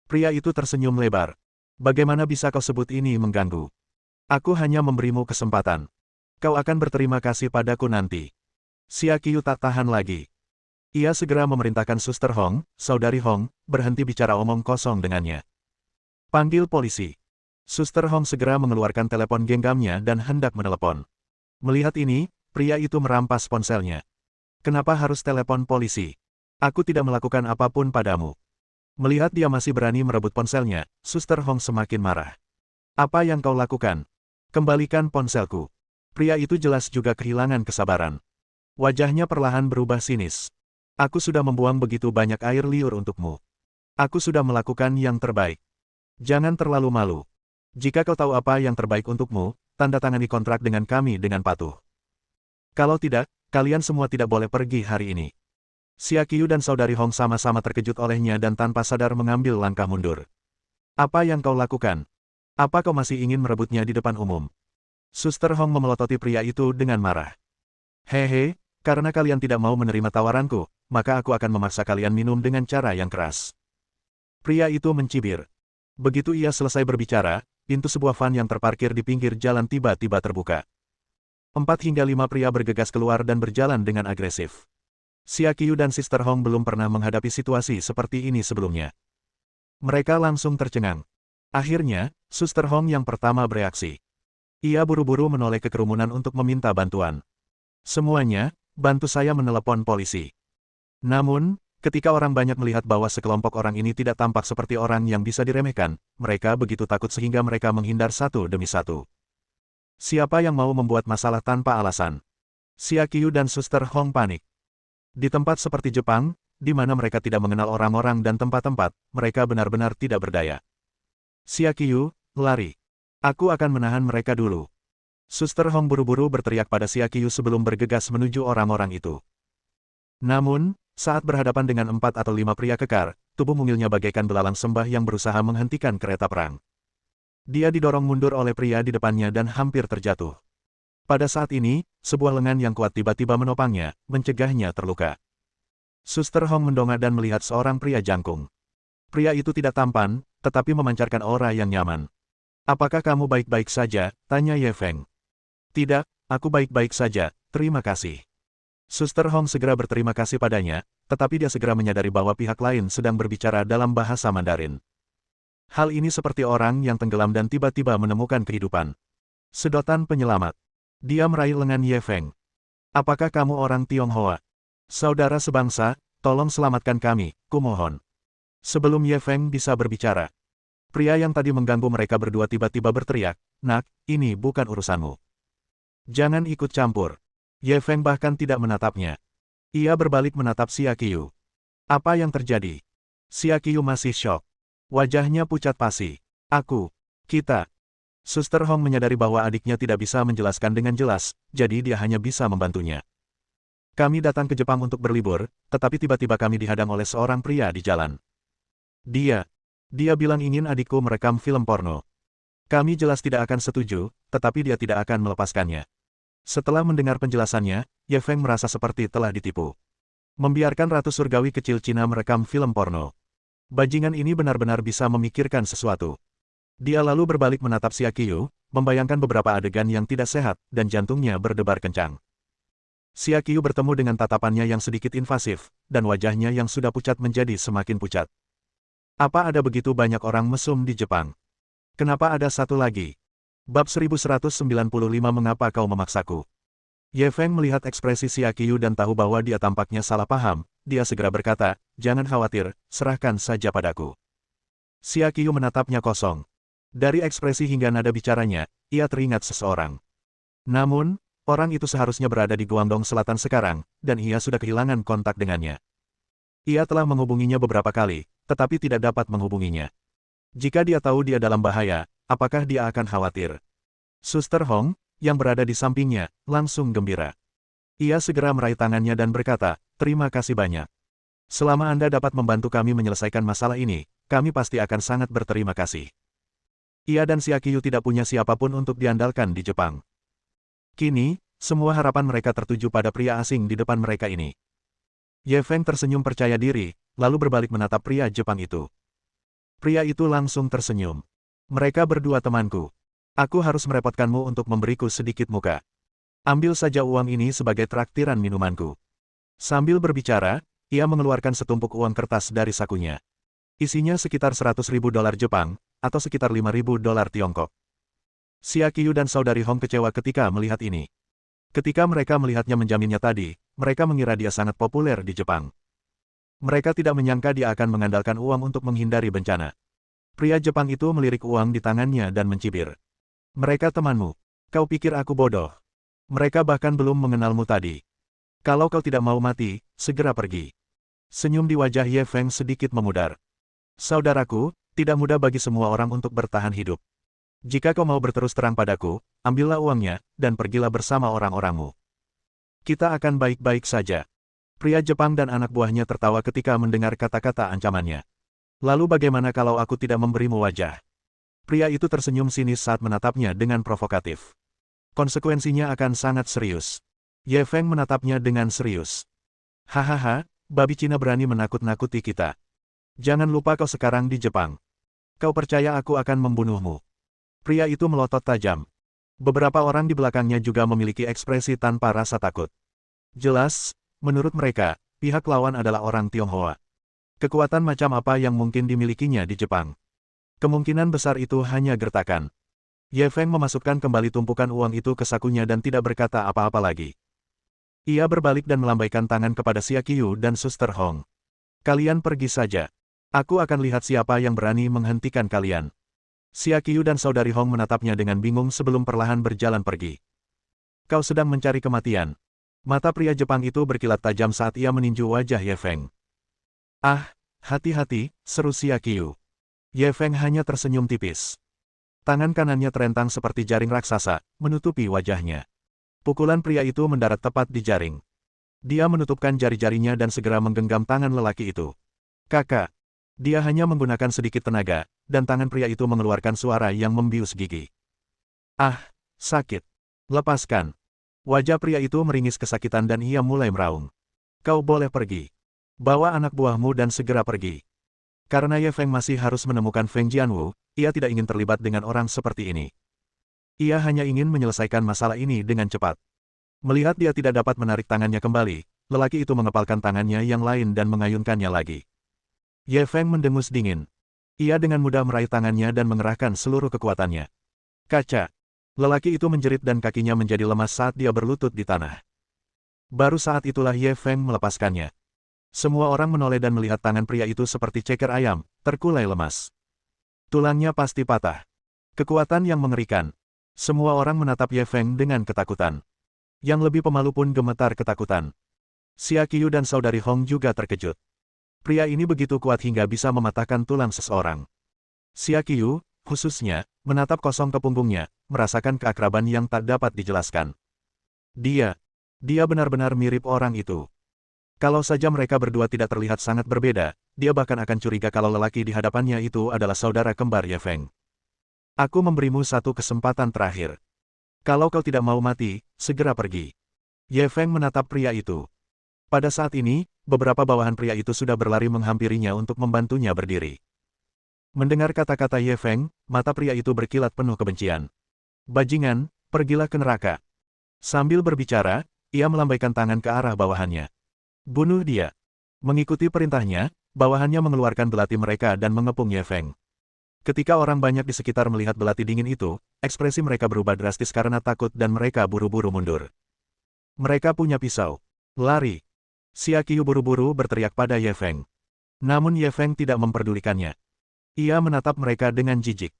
Pria itu tersenyum lebar. Bagaimana bisa kau sebut ini mengganggu? Aku hanya memberimu kesempatan. Kau akan berterima kasih padaku nanti. Xia Qiu tak tahan lagi. Ia segera memerintahkan Suster Hong, Saudari Hong, berhenti bicara omong kosong dengannya. Panggil polisi. Suster Hong segera mengeluarkan telepon genggamnya dan hendak menelepon. Melihat ini, pria itu merampas ponselnya. Kenapa harus telepon polisi? Aku tidak melakukan apapun padamu. Melihat dia masih berani merebut ponselnya, Suster Hong semakin marah. Apa yang kau lakukan? Kembalikan ponselku. Pria itu jelas juga kehilangan kesabaran. Wajahnya perlahan berubah sinis. Aku sudah membuang begitu banyak air liur untukmu. Aku sudah melakukan yang terbaik. Jangan terlalu malu. Jika kau tahu apa yang terbaik untukmu, tanda tangani kontrak dengan kami dengan patuh. Kalau tidak, kalian semua tidak boleh pergi hari ini. Xia Qiu dan Saudari Hong sama-sama terkejut olehnya dan tanpa sadar mengambil langkah mundur. Apa yang kau lakukan? Apa kau masih ingin merebutnya di depan umum? Suster Hong memelototi pria itu dengan marah. Hehe, karena kalian tidak mau menerima tawaranku, maka aku akan memaksa kalian minum dengan cara yang keras. Pria itu mencibir. Begitu ia selesai berbicara, pintu sebuah van yang terparkir di pinggir jalan tiba-tiba terbuka. 4 hingga 5 pria bergegas keluar dan berjalan dengan agresif. Xia Qiu dan Sister Hong belum pernah menghadapi situasi seperti ini sebelumnya. Mereka langsung tercengang. Akhirnya, Suster Hong yang pertama bereaksi. Ia buru-buru menoleh ke kerumunan untuk meminta bantuan. Semuanya, bantu saya menelepon polisi. Namun, ketika orang banyak melihat bahwa sekelompok orang ini tidak tampak seperti orang yang bisa diremehkan, mereka begitu takut sehingga mereka menghindar satu demi satu. Siapa yang mau membuat masalah tanpa alasan? Xia Qiu dan Suster Hong panik. Di tempat seperti Jepang, di mana mereka tidak mengenal orang-orang dan tempat-tempat, mereka benar-benar tidak berdaya. Xia Qiu, lari. Aku akan menahan mereka dulu. Suster Hong buru-buru berteriak pada Xia Qiu sebelum bergegas menuju orang-orang itu. Namun, saat berhadapan dengan 4 atau 5 pria kekar, tubuh mungilnya bagaikan belalang sembah yang berusaha menghentikan kereta perang. Dia didorong mundur oleh pria di depannya dan hampir terjatuh. Pada saat ini, sebuah lengan yang kuat tiba-tiba menopangnya, mencegahnya terluka. Suster Hong mendongak dan melihat seorang pria jangkung. Pria itu tidak tampan, tetapi memancarkan aura yang nyaman. "Apakah kamu baik-baik saja?" tanya Ye Feng. "Tidak, aku baik-baik saja, terima kasih." Suster Hong segera berterima kasih padanya, tetapi dia segera menyadari bahwa pihak lain sedang berbicara dalam bahasa Mandarin. Hal ini seperti orang yang tenggelam dan tiba-tiba menemukan kehidupan. Sedotan penyelamat. Dia meraih lengan Ye Feng. "Apakah kamu orang Tionghoa? Saudara sebangsa, tolong selamatkan kami, kumohon." Sebelum Ye Feng bisa berbicara, pria yang tadi mengganggu mereka berdua tiba-tiba berteriak, "Nak, ini bukan urusanmu. Jangan ikut campur." Ye Feng bahkan tidak menatapnya. Ia berbalik menatap Xia Qiu. Apa yang terjadi? Xia Qiu masih syok. Wajahnya pucat pasi. Kita. Suster Hong menyadari bahwa adiknya tidak bisa menjelaskan dengan jelas, jadi dia hanya bisa membantunya. "Kami datang ke Jepang untuk berlibur, tetapi tiba-tiba kami dihadang oleh seorang pria di jalan. Dia bilang ingin adikku merekam film porno. Kami jelas tidak akan setuju, tetapi dia tidak akan melepaskannya." Setelah mendengar penjelasannya, Ye Feng merasa seperti telah ditipu. Membiarkan ratu surgawi kecil Cina merekam film porno. Bajingan ini benar-benar bisa memikirkan sesuatu. Dia lalu berbalik menatap Xia Qiu, membayangkan beberapa adegan yang tidak sehat, dan jantungnya berdebar kencang. Xia Qiu bertemu dengan tatapannya yang sedikit invasif, dan wajahnya yang sudah pucat menjadi semakin pucat. "Apa ada begitu banyak orang mesum di Jepang? Kenapa ada satu lagi?" Bab 1195 Mengapa kau memaksaku? Ye Feng melihat ekspresi Xia Qiu dan tahu bahwa dia tampaknya salah paham, dia segera berkata, "Jangan khawatir, serahkan saja padaku." Xia Qiu menatapnya kosong. Dari ekspresi hingga nada bicaranya, ia teringat seseorang. Namun, orang itu seharusnya berada di Guangdong Selatan sekarang, dan ia sudah kehilangan kontak dengannya. Ia telah menghubunginya beberapa kali, tetapi tidak dapat menghubunginya. Jika dia tahu dia dalam bahaya, apakah dia akan khawatir? Suster Hong, yang berada di sampingnya, langsung gembira. Ia segera meraih tangannya dan berkata, "Terima kasih banyak. Selama Anda dapat membantu kami menyelesaikan masalah ini, kami pasti akan sangat berterima kasih." Ia dan Xia Qiu tidak punya siapapun untuk diandalkan di Jepang. Kini, semua harapan mereka tertuju pada pria asing di depan mereka ini. Ye Feng tersenyum percaya diri, lalu berbalik menatap pria Jepang itu. Pria itu langsung tersenyum. "Mereka berdua temanku. Aku harus merepotkanmu untuk memberiku sedikit muka. Ambil saja uang ini sebagai traktiran minumanku." Sambil berbicara, ia mengeluarkan setumpuk uang kertas dari sakunya. Isinya sekitar 100.000 dolar Jepang, atau sekitar 5.000 dolar Tiongkok. Xia Qiu dan saudari Hong kecewa ketika melihat ini. Ketika mereka melihatnya menjaminnya tadi, mereka mengira dia sangat populer di Jepang. Mereka tidak menyangka dia akan mengandalkan uang untuk menghindari bencana. Pria Jepang itu melirik uang di tangannya dan mencibir. "Mereka temanmu. Kau pikir aku bodoh? Mereka bahkan belum mengenalmu tadi. Kalau kau tidak mau mati, segera pergi." Senyum di wajah Ye Feng sedikit memudar. "Saudaraku, tidak mudah bagi semua orang untuk bertahan hidup. Jika kau mau berterus terang padaku, ambillah uangnya, dan pergilah bersama orang-orangmu. Kita akan baik-baik saja." Pria Jepang dan anak buahnya tertawa ketika mendengar kata-kata ancamannya. "Lalu bagaimana kalau aku tidak memberimu wajah?" Pria itu tersenyum sinis saat menatapnya dengan provokatif. "Konsekuensinya akan sangat serius." Ye Feng menatapnya dengan serius. "Hahaha, babi Cina berani menakut-nakuti kita. Jangan lupa kau sekarang di Jepang. Kau percaya aku akan membunuhmu?" Pria itu melotot tajam. Beberapa orang di belakangnya juga memiliki ekspresi tanpa rasa takut. Jelas, menurut mereka, pihak lawan adalah orang Tionghoa. Kekuatan macam apa yang mungkin dimilikinya di Jepang? Kemungkinan besar itu hanya gertakan. Ye Feng memasukkan kembali tumpukan uang itu ke sakunya dan tidak berkata apa-apa lagi. Ia berbalik dan melambaikan tangan kepada Xia Qiu dan Suster Hong. "Kalian pergi saja. Aku akan lihat siapa yang berani menghentikan kalian." Xia Qiu dan saudari Hong menatapnya dengan bingung sebelum perlahan berjalan pergi. "Kau sedang mencari kematian." Mata pria Jepang itu berkilat tajam saat ia meninju wajah Ye Feng. "Ah, hati-hati," seru Xia Qiu. Ye Feng hanya tersenyum tipis. Tangan kanannya terentang seperti jaring raksasa, menutupi wajahnya. Pukulan pria itu mendarat tepat di jaring. Dia menutupkan jari-jarinya dan segera menggenggam tangan lelaki itu. Kakak. Dia hanya menggunakan sedikit tenaga, dan tangan pria itu mengeluarkan suara yang membius gigi. Ah, sakit. Lepaskan. Wajah pria itu meringis kesakitan dan ia mulai meraung. Kau boleh pergi. Bawa anak buahmu dan segera pergi. Karena Ye Feng masih harus menemukan Feng Jianwu, ia tidak ingin terlibat dengan orang seperti ini. Ia hanya ingin menyelesaikan masalah ini dengan cepat. Melihat dia tidak dapat menarik tangannya kembali, lelaki itu mengepalkan tangannya yang lain dan mengayunkannya lagi. Ye Feng mendengus dingin. Ia dengan mudah meraih tangannya dan mengerahkan seluruh kekuatannya. Kaca. Lelaki itu menjerit dan kakinya menjadi lemas saat dia berlutut di tanah. Baru saat itulah Ye Feng melepaskannya. Semua orang menoleh dan melihat tangan pria itu seperti ceker ayam, terkulai lemas. Tulangnya pasti patah. Kekuatan yang mengerikan. Semua orang menatap Ye Feng dengan ketakutan. Yang lebih pemalu pun gemetar ketakutan. Xia Qiu dan saudari Hong juga terkejut. Pria ini begitu kuat hingga bisa mematahkan tulang seseorang. Xia Qiu, khususnya, menatap kosong ke punggungnya, merasakan keakraban yang tak dapat dijelaskan. Dia benar-benar mirip orang itu. Kalau saja mereka berdua tidak terlihat sangat berbeda, dia bahkan akan curiga kalau lelaki di hadapannya itu adalah saudara kembar Ye Feng. Aku memberimu satu kesempatan terakhir. Kalau kau tidak mau mati, segera pergi. Ye Feng menatap pria itu. Pada saat ini, beberapa bawahan pria itu sudah berlari menghampirinya untuk membantunya berdiri. Mendengar kata-kata Ye Feng, mata pria itu berkilat penuh kebencian. Bajingan, pergilah ke neraka. Sambil berbicara, ia melambaikan tangan ke arah bawahannya. Bunuh dia. Mengikuti perintahnya, bawahannya mengeluarkan belati mereka dan mengepung Ye Feng. Ketika orang banyak di sekitar melihat belati dingin itu, ekspresi mereka berubah drastis karena takut dan mereka buru-buru mundur. Mereka punya pisau. Lari. Xia Qiu buru-buru berteriak pada Ye Feng. Namun Ye Feng tidak memperdulikannya. Ia menatap mereka dengan jijik.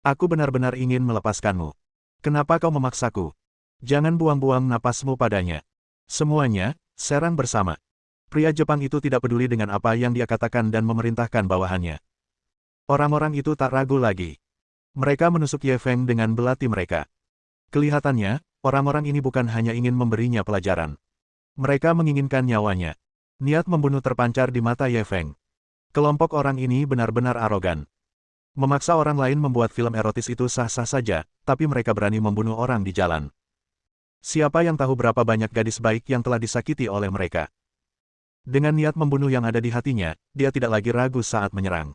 Aku benar-benar ingin melepaskanmu. Kenapa kau memaksaku? Jangan buang-buang napasmu padanya. Semuanya, serang bersama. Pria Jepang itu tidak peduli dengan apa yang dia katakan dan memerintahkan bawahannya. Orang-orang itu tak ragu lagi. Mereka menusuk Ye Feng dengan belati mereka. Kelihatannya, orang-orang ini bukan hanya ingin memberinya pelajaran. Mereka menginginkan nyawanya. Niat membunuh terpancar di mata Ye Feng. Kelompok orang ini benar-benar arogan. Memaksa orang lain membuat film erotis itu sah-sah saja, tapi mereka berani membunuh orang di jalan. Siapa yang tahu berapa banyak gadis baik yang telah disakiti oleh mereka? Dengan niat membunuh yang ada di hatinya, dia tidak lagi ragu saat menyerang.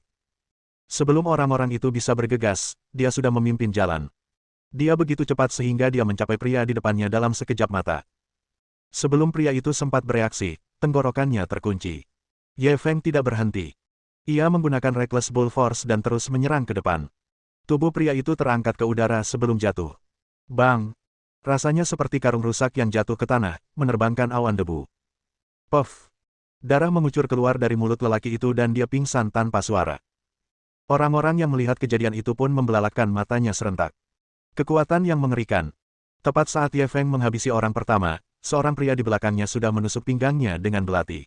Sebelum orang-orang itu bisa bergegas, dia sudah memimpin jalan. Dia begitu cepat sehingga dia mencapai pria di depannya dalam sekejap mata. Sebelum pria itu sempat bereaksi, tenggorokannya terkunci. Ye Feng tidak berhenti. Ia menggunakan Reckless Bull Force dan terus menyerang ke depan. Tubuh pria itu terangkat ke udara sebelum jatuh. Bang! Rasanya seperti karung rusak yang jatuh ke tanah, menerbangkan awan debu. Puff! Darah mengucur keluar dari mulut lelaki itu dan dia pingsan tanpa suara. Orang-orang yang melihat kejadian itu pun membelalakkan matanya serentak. Kekuatan yang mengerikan. Tepat saat Ye Feng menghabisi orang pertama, seorang pria di belakangnya sudah menusuk pinggangnya dengan belati.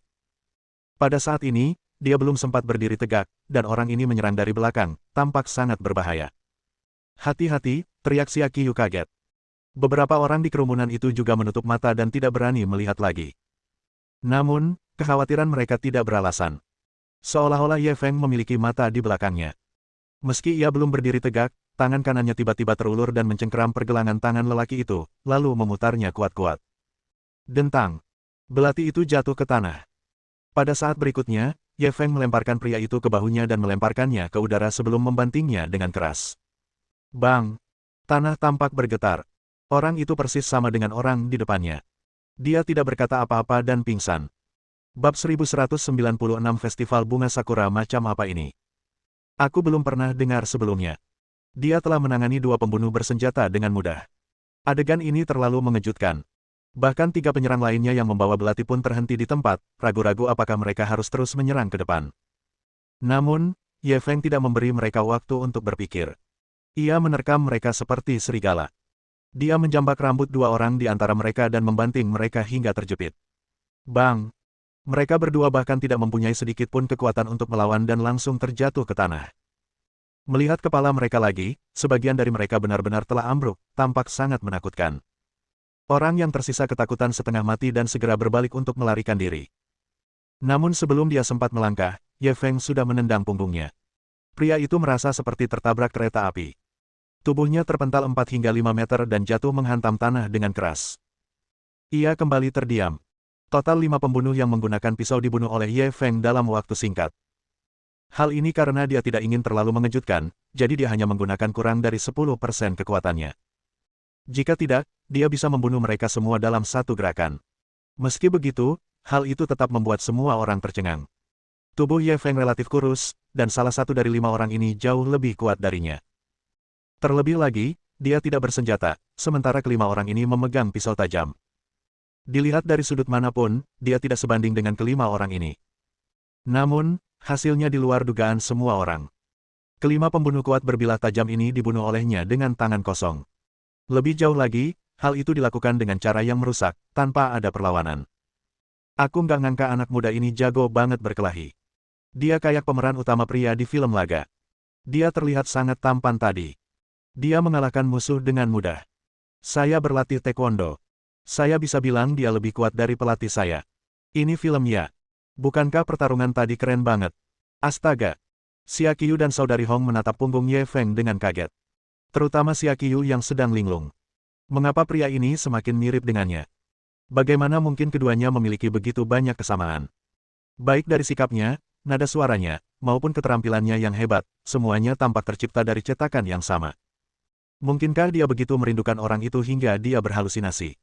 Pada saat ini, dia belum sempat berdiri tegak, dan orang ini menyerang dari belakang, tampak sangat berbahaya. Hati-hati, teriak Xia Qiu kaget. Beberapa orang di kerumunan itu juga menutup mata dan tidak berani melihat lagi. Namun, kekhawatiran mereka tidak beralasan. Seolah-olah Ye Feng memiliki mata di belakangnya. Meski ia belum berdiri tegak, tangan kanannya tiba-tiba terulur dan mencengkeram pergelangan tangan lelaki itu, lalu memutarnya kuat-kuat. Dentang. Belati itu jatuh ke tanah. Pada saat berikutnya, Ye Feng melemparkan pria itu ke bahunya dan melemparkannya ke udara sebelum membantingnya dengan keras. Bang! Tanah tampak bergetar. Orang itu persis sama dengan orang di depannya. Dia tidak berkata apa-apa dan pingsan. Bab 1196 Festival Bunga Sakura macam apa ini? Aku belum pernah dengar sebelumnya. Dia telah menangani dua pembunuh bersenjata dengan mudah. Adegan ini terlalu mengejutkan. Bahkan tiga penyerang lainnya yang membawa belati pun terhenti di tempat, ragu-ragu apakah mereka harus terus menyerang ke depan. Namun, Ye Feng tidak memberi mereka waktu untuk berpikir. Ia menerkam mereka seperti serigala. Dia menjambak rambut dua orang di antara mereka dan membanting mereka hingga terjepit. Bang! Mereka berdua bahkan tidak mempunyai sedikit pun kekuatan untuk melawan dan langsung terjatuh ke tanah. Melihat kepala mereka lagi, sebagian dari mereka benar-benar telah ambruk, tampak sangat menakutkan. Orang yang tersisa ketakutan setengah mati dan segera berbalik untuk melarikan diri. Namun sebelum dia sempat melangkah, Ye Feng sudah menendang punggungnya. Pria itu merasa seperti tertabrak kereta api. Tubuhnya terpental 4 hingga 5 meter dan jatuh menghantam tanah dengan keras. Ia kembali terdiam. Total 5 pembunuh yang menggunakan pisau dibunuh oleh Ye Feng dalam waktu singkat. Hal ini karena dia tidak ingin terlalu mengejutkan, jadi dia hanya menggunakan kurang dari 10% kekuatannya. Jika tidak, dia bisa membunuh mereka semua dalam satu gerakan. Meski begitu, hal itu tetap membuat semua orang tercengang. Tubuh Ye Feng relatif kurus, dan salah satu dari 5 orang ini jauh lebih kuat darinya. Terlebih lagi, dia tidak bersenjata, sementara kelima orang ini memegang pisau tajam. Dilihat dari sudut manapun, dia tidak sebanding dengan kelima orang ini. Namun, hasilnya di luar dugaan semua orang. Kelima pembunuh kuat berbilah tajam ini dibunuh olehnya dengan tangan kosong. Lebih jauh lagi, hal itu dilakukan dengan cara yang merusak, tanpa ada perlawanan. Aku nggak ngangka anak muda ini jago banget berkelahi. Dia kayak pemeran utama pria di film laga. Dia terlihat sangat tampan tadi. Dia mengalahkan musuh dengan mudah. Saya berlatih taekwondo. Saya bisa bilang dia lebih kuat dari pelatih saya. Ini film ya. Bukankah pertarungan tadi keren banget? Astaga. Xia Qiu dan saudari Hong menatap punggung Ye Feng dengan kaget. Terutama Xia Qiu yang sedang linglung. Mengapa pria ini semakin mirip dengannya? Bagaimana mungkin keduanya memiliki begitu banyak kesamaan? Baik dari sikapnya, nada suaranya, maupun keterampilannya yang hebat, semuanya tampak tercipta dari cetakan yang sama. Mungkinkah dia begitu merindukan orang itu hingga dia berhalusinasi?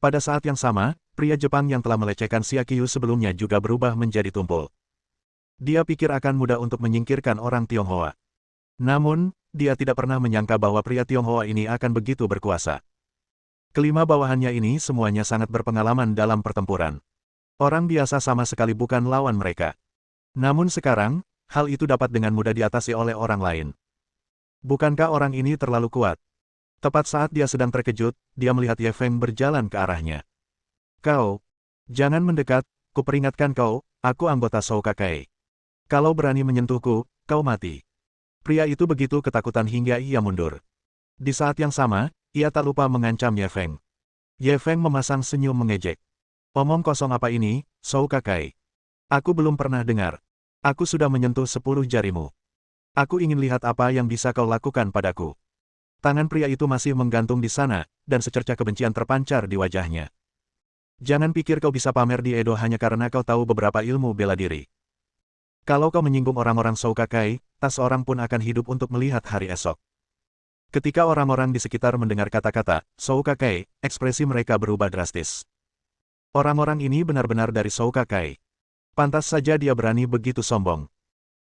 Pada saat yang sama, pria Jepang yang telah melecehkan Xia Qiu sebelumnya juga berubah menjadi tumpul. Dia pikir akan mudah untuk menyingkirkan orang Tionghoa. Namun, dia tidak pernah menyangka bahwa pria Tionghoa ini akan begitu berkuasa. Kelima bawahannya ini semuanya sangat berpengalaman dalam pertempuran. Orang biasa sama sekali bukan lawan mereka. Namun sekarang, hal itu dapat dengan mudah diatasi oleh orang lain. Bukankah orang ini terlalu kuat? Tepat saat dia sedang terkejut, dia melihat Ye Feng berjalan ke arahnya. Kau, jangan mendekat, kuperingatkan kau, aku anggota Shoukakai. Kalau berani menyentuhku, kau mati. Pria itu begitu ketakutan hingga ia mundur. Di saat yang sama, ia tak lupa mengancam Ye Feng. Ye Feng memasang senyum mengejek. Omong kosong apa ini, Shoukakai? Aku belum pernah dengar. Aku sudah menyentuh 10 jarimu. Aku ingin lihat apa yang bisa kau lakukan padaku. Tangan pria itu masih menggantung di sana, dan secercah kebencian terpancar di wajahnya. Jangan pikir kau bisa pamer di Edo hanya karena kau tahu beberapa ilmu bela diri. Kalau kau menyinggung orang-orang Shoukakai, tak seorang pun akan hidup untuk melihat hari esok. Ketika orang-orang di sekitar mendengar kata-kata Shoukakai, ekspresi mereka berubah drastis. Orang-orang ini benar-benar dari Shoukakai. Pantas saja dia berani begitu sombong.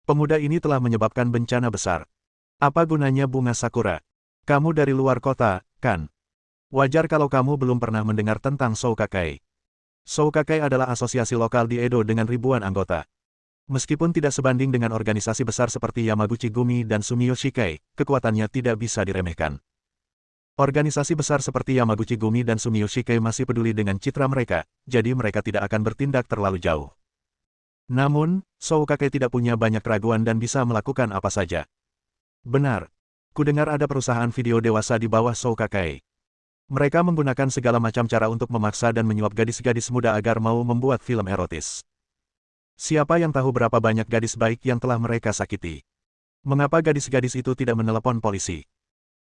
Pemuda ini telah menyebabkan bencana besar. Apa gunanya bunga sakura? Kamu dari luar kota, kan? Wajar kalau kamu belum pernah mendengar tentang Shoukakai. Shoukakai adalah asosiasi lokal di Edo dengan ribuan anggota. Meskipun tidak sebanding dengan organisasi besar seperti Yamaguchi Gumi dan Sumiyo Shikai, kekuatannya tidak bisa diremehkan. Organisasi besar seperti Yamaguchi Gumi dan Sumiyo Shikai masih peduli dengan citra mereka, jadi mereka tidak akan bertindak terlalu jauh. Namun, Shoukakai tidak punya banyak keraguan dan bisa melakukan apa saja. Benar. Kudengar ada perusahaan video dewasa di bawah Shoukakai. Mereka menggunakan segala macam cara untuk memaksa dan menyuap gadis-gadis muda agar mau membuat film erotis. Siapa yang tahu berapa banyak gadis baik yang telah mereka sakiti? Mengapa gadis-gadis itu tidak menelepon polisi?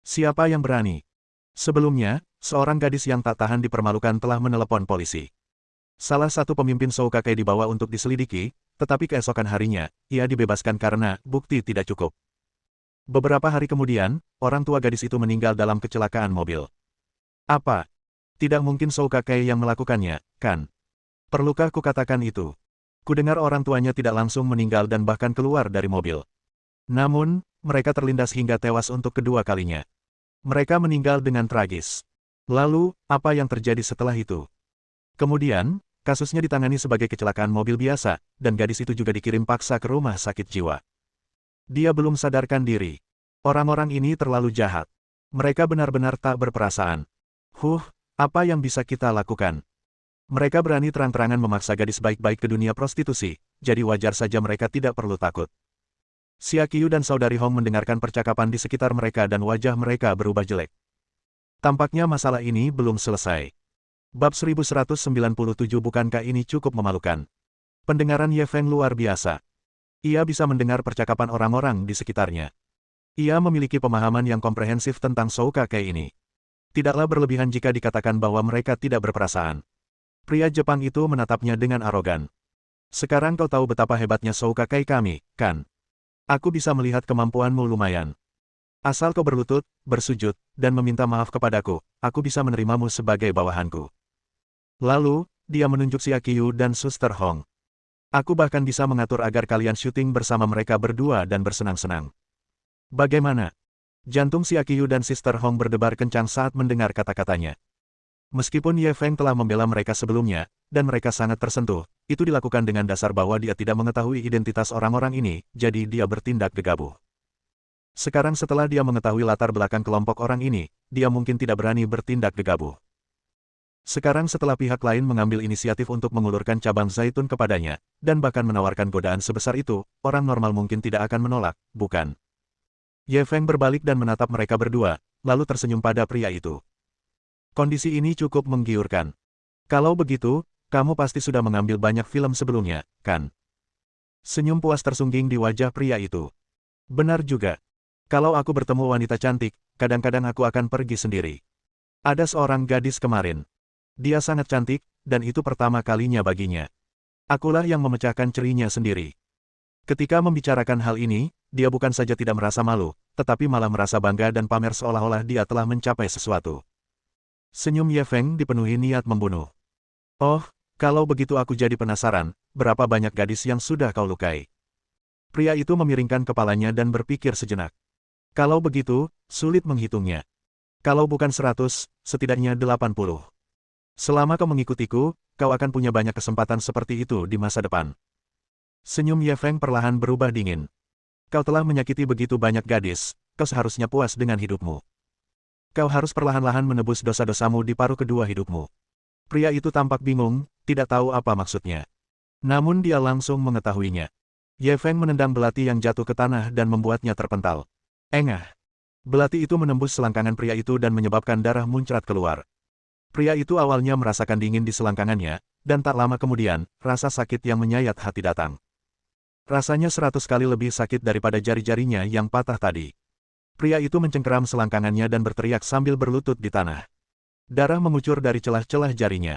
Siapa yang berani? Sebelumnya, seorang gadis yang tak tahan dipermalukan telah menelepon polisi. Salah satu pemimpin Shoukakai dibawa untuk diselidiki, tetapi keesokan harinya, ia dibebaskan karena bukti tidak cukup. Beberapa hari kemudian, orang tua gadis itu meninggal dalam kecelakaan mobil. Apa? Tidak mungkin Shoukakai yang melakukannya, kan? Perlukah kukatakan itu? Kudengar orang tuanya tidak langsung meninggal dan bahkan keluar dari mobil. Namun, mereka terlindas hingga tewas untuk kedua kalinya. Mereka meninggal dengan tragis. Lalu, apa yang terjadi setelah itu? Kemudian, kasusnya ditangani sebagai kecelakaan mobil biasa, dan gadis itu juga dikirim paksa ke rumah sakit jiwa. Dia belum sadarkan diri. Orang-orang ini terlalu jahat. Mereka benar-benar tak berperasaan. Apa yang bisa kita lakukan? Mereka berani terang-terangan memaksa gadis baik-baik ke dunia prostitusi, jadi wajar saja mereka tidak perlu takut. Xia Qiu dan saudari Hong mendengarkan percakapan di sekitar mereka dan wajah mereka berubah jelek. Tampaknya masalah ini belum selesai. Bab 1197 bukankah ini cukup memalukan? Pendengaran Ye Feng luar biasa. Ia bisa mendengar percakapan orang-orang di sekitarnya. Ia memiliki pemahaman yang komprehensif tentang Soukake ini. Tidaklah berlebihan jika dikatakan bahwa mereka tidak berperasaan. Pria Jepang itu menatapnya dengan arogan. Sekarang kau tahu betapa hebatnya Soukake kami, kan? Aku bisa melihat kemampuanmu lumayan. Asal kau berlutut, bersujud, dan meminta maaf kepadaku, aku bisa menerimamu sebagai bawahanku. Lalu, dia menunjuk Xia Qiu dan Suster Hong. Aku bahkan bisa mengatur agar kalian syuting bersama mereka berdua dan bersenang-senang. Bagaimana? Jantung Xia Qiu dan Sister Hong berdebar kencang saat mendengar kata-katanya. Meskipun Ye Feng telah membela mereka sebelumnya, dan mereka sangat tersentuh, itu dilakukan dengan dasar bahwa dia tidak mengetahui identitas orang-orang ini, jadi dia bertindak gegabah. Sekarang setelah dia mengetahui latar belakang kelompok orang ini, dia mungkin tidak berani bertindak gegabah. Sekarang setelah pihak lain mengambil inisiatif untuk mengulurkan cabang zaitun kepadanya, dan bahkan menawarkan godaan sebesar itu, orang normal mungkin tidak akan menolak, bukan? Ye Feng berbalik dan menatap mereka berdua, lalu tersenyum pada pria itu. Kondisi ini cukup menggiurkan. Kalau begitu, kamu pasti sudah mengambil banyak film sebelumnya, kan? Senyum puas tersungging di wajah pria itu. Benar juga. Kalau aku bertemu wanita cantik, kadang-kadang aku akan pergi sendiri. Ada seorang gadis kemarin. Dia sangat cantik, dan itu pertama kalinya baginya. Akulah yang memecahkan cerinya sendiri. Ketika membicarakan hal ini, dia bukan saja tidak merasa malu, tetapi malah merasa bangga dan pamer seolah-olah dia telah mencapai sesuatu. Senyum Ye Feng dipenuhi niat membunuh. Oh, kalau begitu aku jadi penasaran, berapa banyak gadis yang sudah kau lukai? Pria itu memiringkan kepalanya dan berpikir sejenak. Kalau begitu, sulit menghitungnya. Kalau bukan 100, setidaknya 80. Selama kau mengikutiku, kau akan punya banyak kesempatan seperti itu di masa depan. Senyum Ye Feng perlahan berubah dingin. Kau telah menyakiti begitu banyak gadis, kau seharusnya puas dengan hidupmu. Kau harus perlahan-lahan menebus dosa-dosamu di paruh kedua hidupmu. Pria itu tampak bingung, tidak tahu apa maksudnya. Namun dia langsung mengetahuinya. Ye Feng menendang belati yang jatuh ke tanah dan membuatnya terpental. Engah. Belati itu menembus selangkangan pria itu dan menyebabkan darah muncrat keluar. Pria itu awalnya merasakan dingin di selangkangannya, dan tak lama kemudian, rasa sakit yang menyayat hati datang. Rasanya 100 kali lebih sakit daripada jari-jarinya yang patah tadi. Pria itu mencengkeram selangkangannya dan berteriak sambil berlutut di tanah. Darah mengucur dari celah-celah jarinya.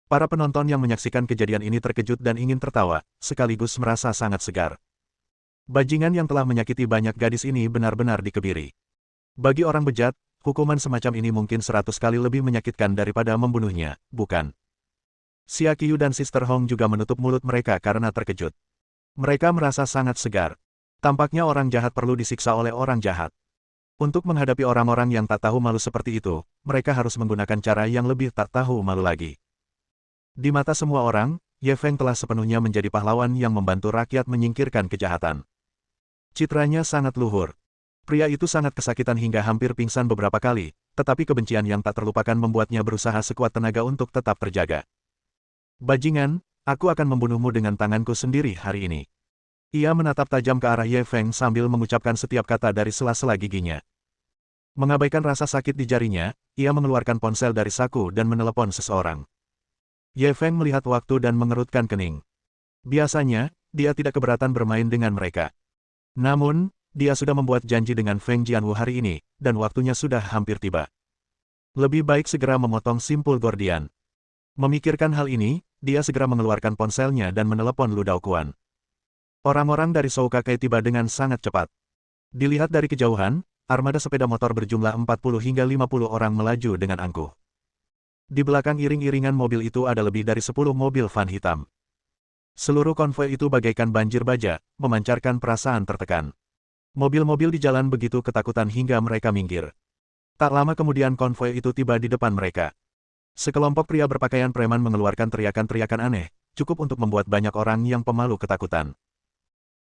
Para penonton yang menyaksikan kejadian ini terkejut dan ingin tertawa, sekaligus merasa sangat segar. Bajingan yang telah menyakiti banyak gadis ini benar-benar dikebiri. Bagi orang bejat, hukuman semacam ini mungkin 100 kali lebih menyakitkan daripada membunuhnya, bukan? Xia Qiu dan Sister Hong juga menutup mulut mereka karena terkejut. Mereka merasa sangat segar. Tampaknya orang jahat perlu disiksa oleh orang jahat. Untuk menghadapi orang-orang yang tak tahu malu seperti itu, mereka harus menggunakan cara yang lebih tak tahu malu lagi. Di mata semua orang, Ye Feng telah sepenuhnya menjadi pahlawan yang membantu rakyat menyingkirkan kejahatan. Citranya sangat luhur. Pria itu sangat kesakitan hingga hampir pingsan beberapa kali, tetapi kebencian yang tak terlupakan membuatnya berusaha sekuat tenaga untuk tetap terjaga. Bajingan, aku akan membunuhmu dengan tanganku sendiri hari ini. Ia menatap tajam ke arah Ye Feng sambil mengucapkan setiap kata dari sela-sela giginya. Mengabaikan rasa sakit di jarinya, ia mengeluarkan ponsel dari saku dan menelepon seseorang. Ye Feng melihat waktu dan mengerutkan kening. Biasanya, dia tidak keberatan bermain dengan mereka. Namun, dia sudah membuat janji dengan Feng Jianwu hari ini, dan waktunya sudah hampir tiba. Lebih baik segera memotong simpul Gordian. Memikirkan hal ini, dia segera mengeluarkan ponselnya dan menelepon Lu Daoquan. Orang-orang dari Soukake tiba dengan sangat cepat. Dilihat dari kejauhan, armada sepeda motor berjumlah 40 hingga 50 orang melaju dengan angkuh. Di belakang iring-iringan mobil itu ada lebih dari 10 mobil van hitam. Seluruh konvoi itu bagaikan banjir baja, memancarkan perasaan tertekan. Mobil-mobil di jalan begitu ketakutan hingga mereka minggir. Tak lama kemudian konvoi itu tiba di depan mereka. Sekelompok pria berpakaian preman mengeluarkan teriakan-teriakan aneh, cukup untuk membuat banyak orang yang pemalu ketakutan.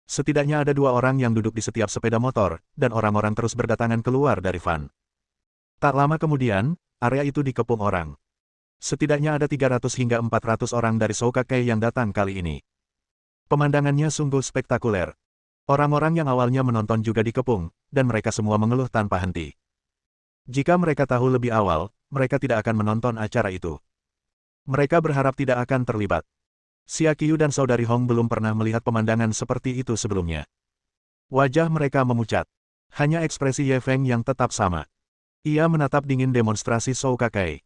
Setidaknya ada 2 orang yang duduk di setiap sepeda motor, dan orang-orang terus berdatangan keluar dari van. Tak lama kemudian, area itu dikepung orang. Setidaknya ada 300 hingga 400 orang dari Soukake yang datang kali ini. Pemandangannya sungguh spektakuler. Orang-orang yang awalnya menonton juga dikepung, dan mereka semua mengeluh tanpa henti. Jika mereka tahu lebih awal, mereka tidak akan menonton acara itu. Mereka berharap tidak akan terlibat. Xia Qiu dan saudari Hong belum pernah melihat pemandangan seperti itu sebelumnya. Wajah mereka memucat. Hanya ekspresi Ye Feng yang tetap sama. Ia menatap dingin demonstrasi Shou Kakai.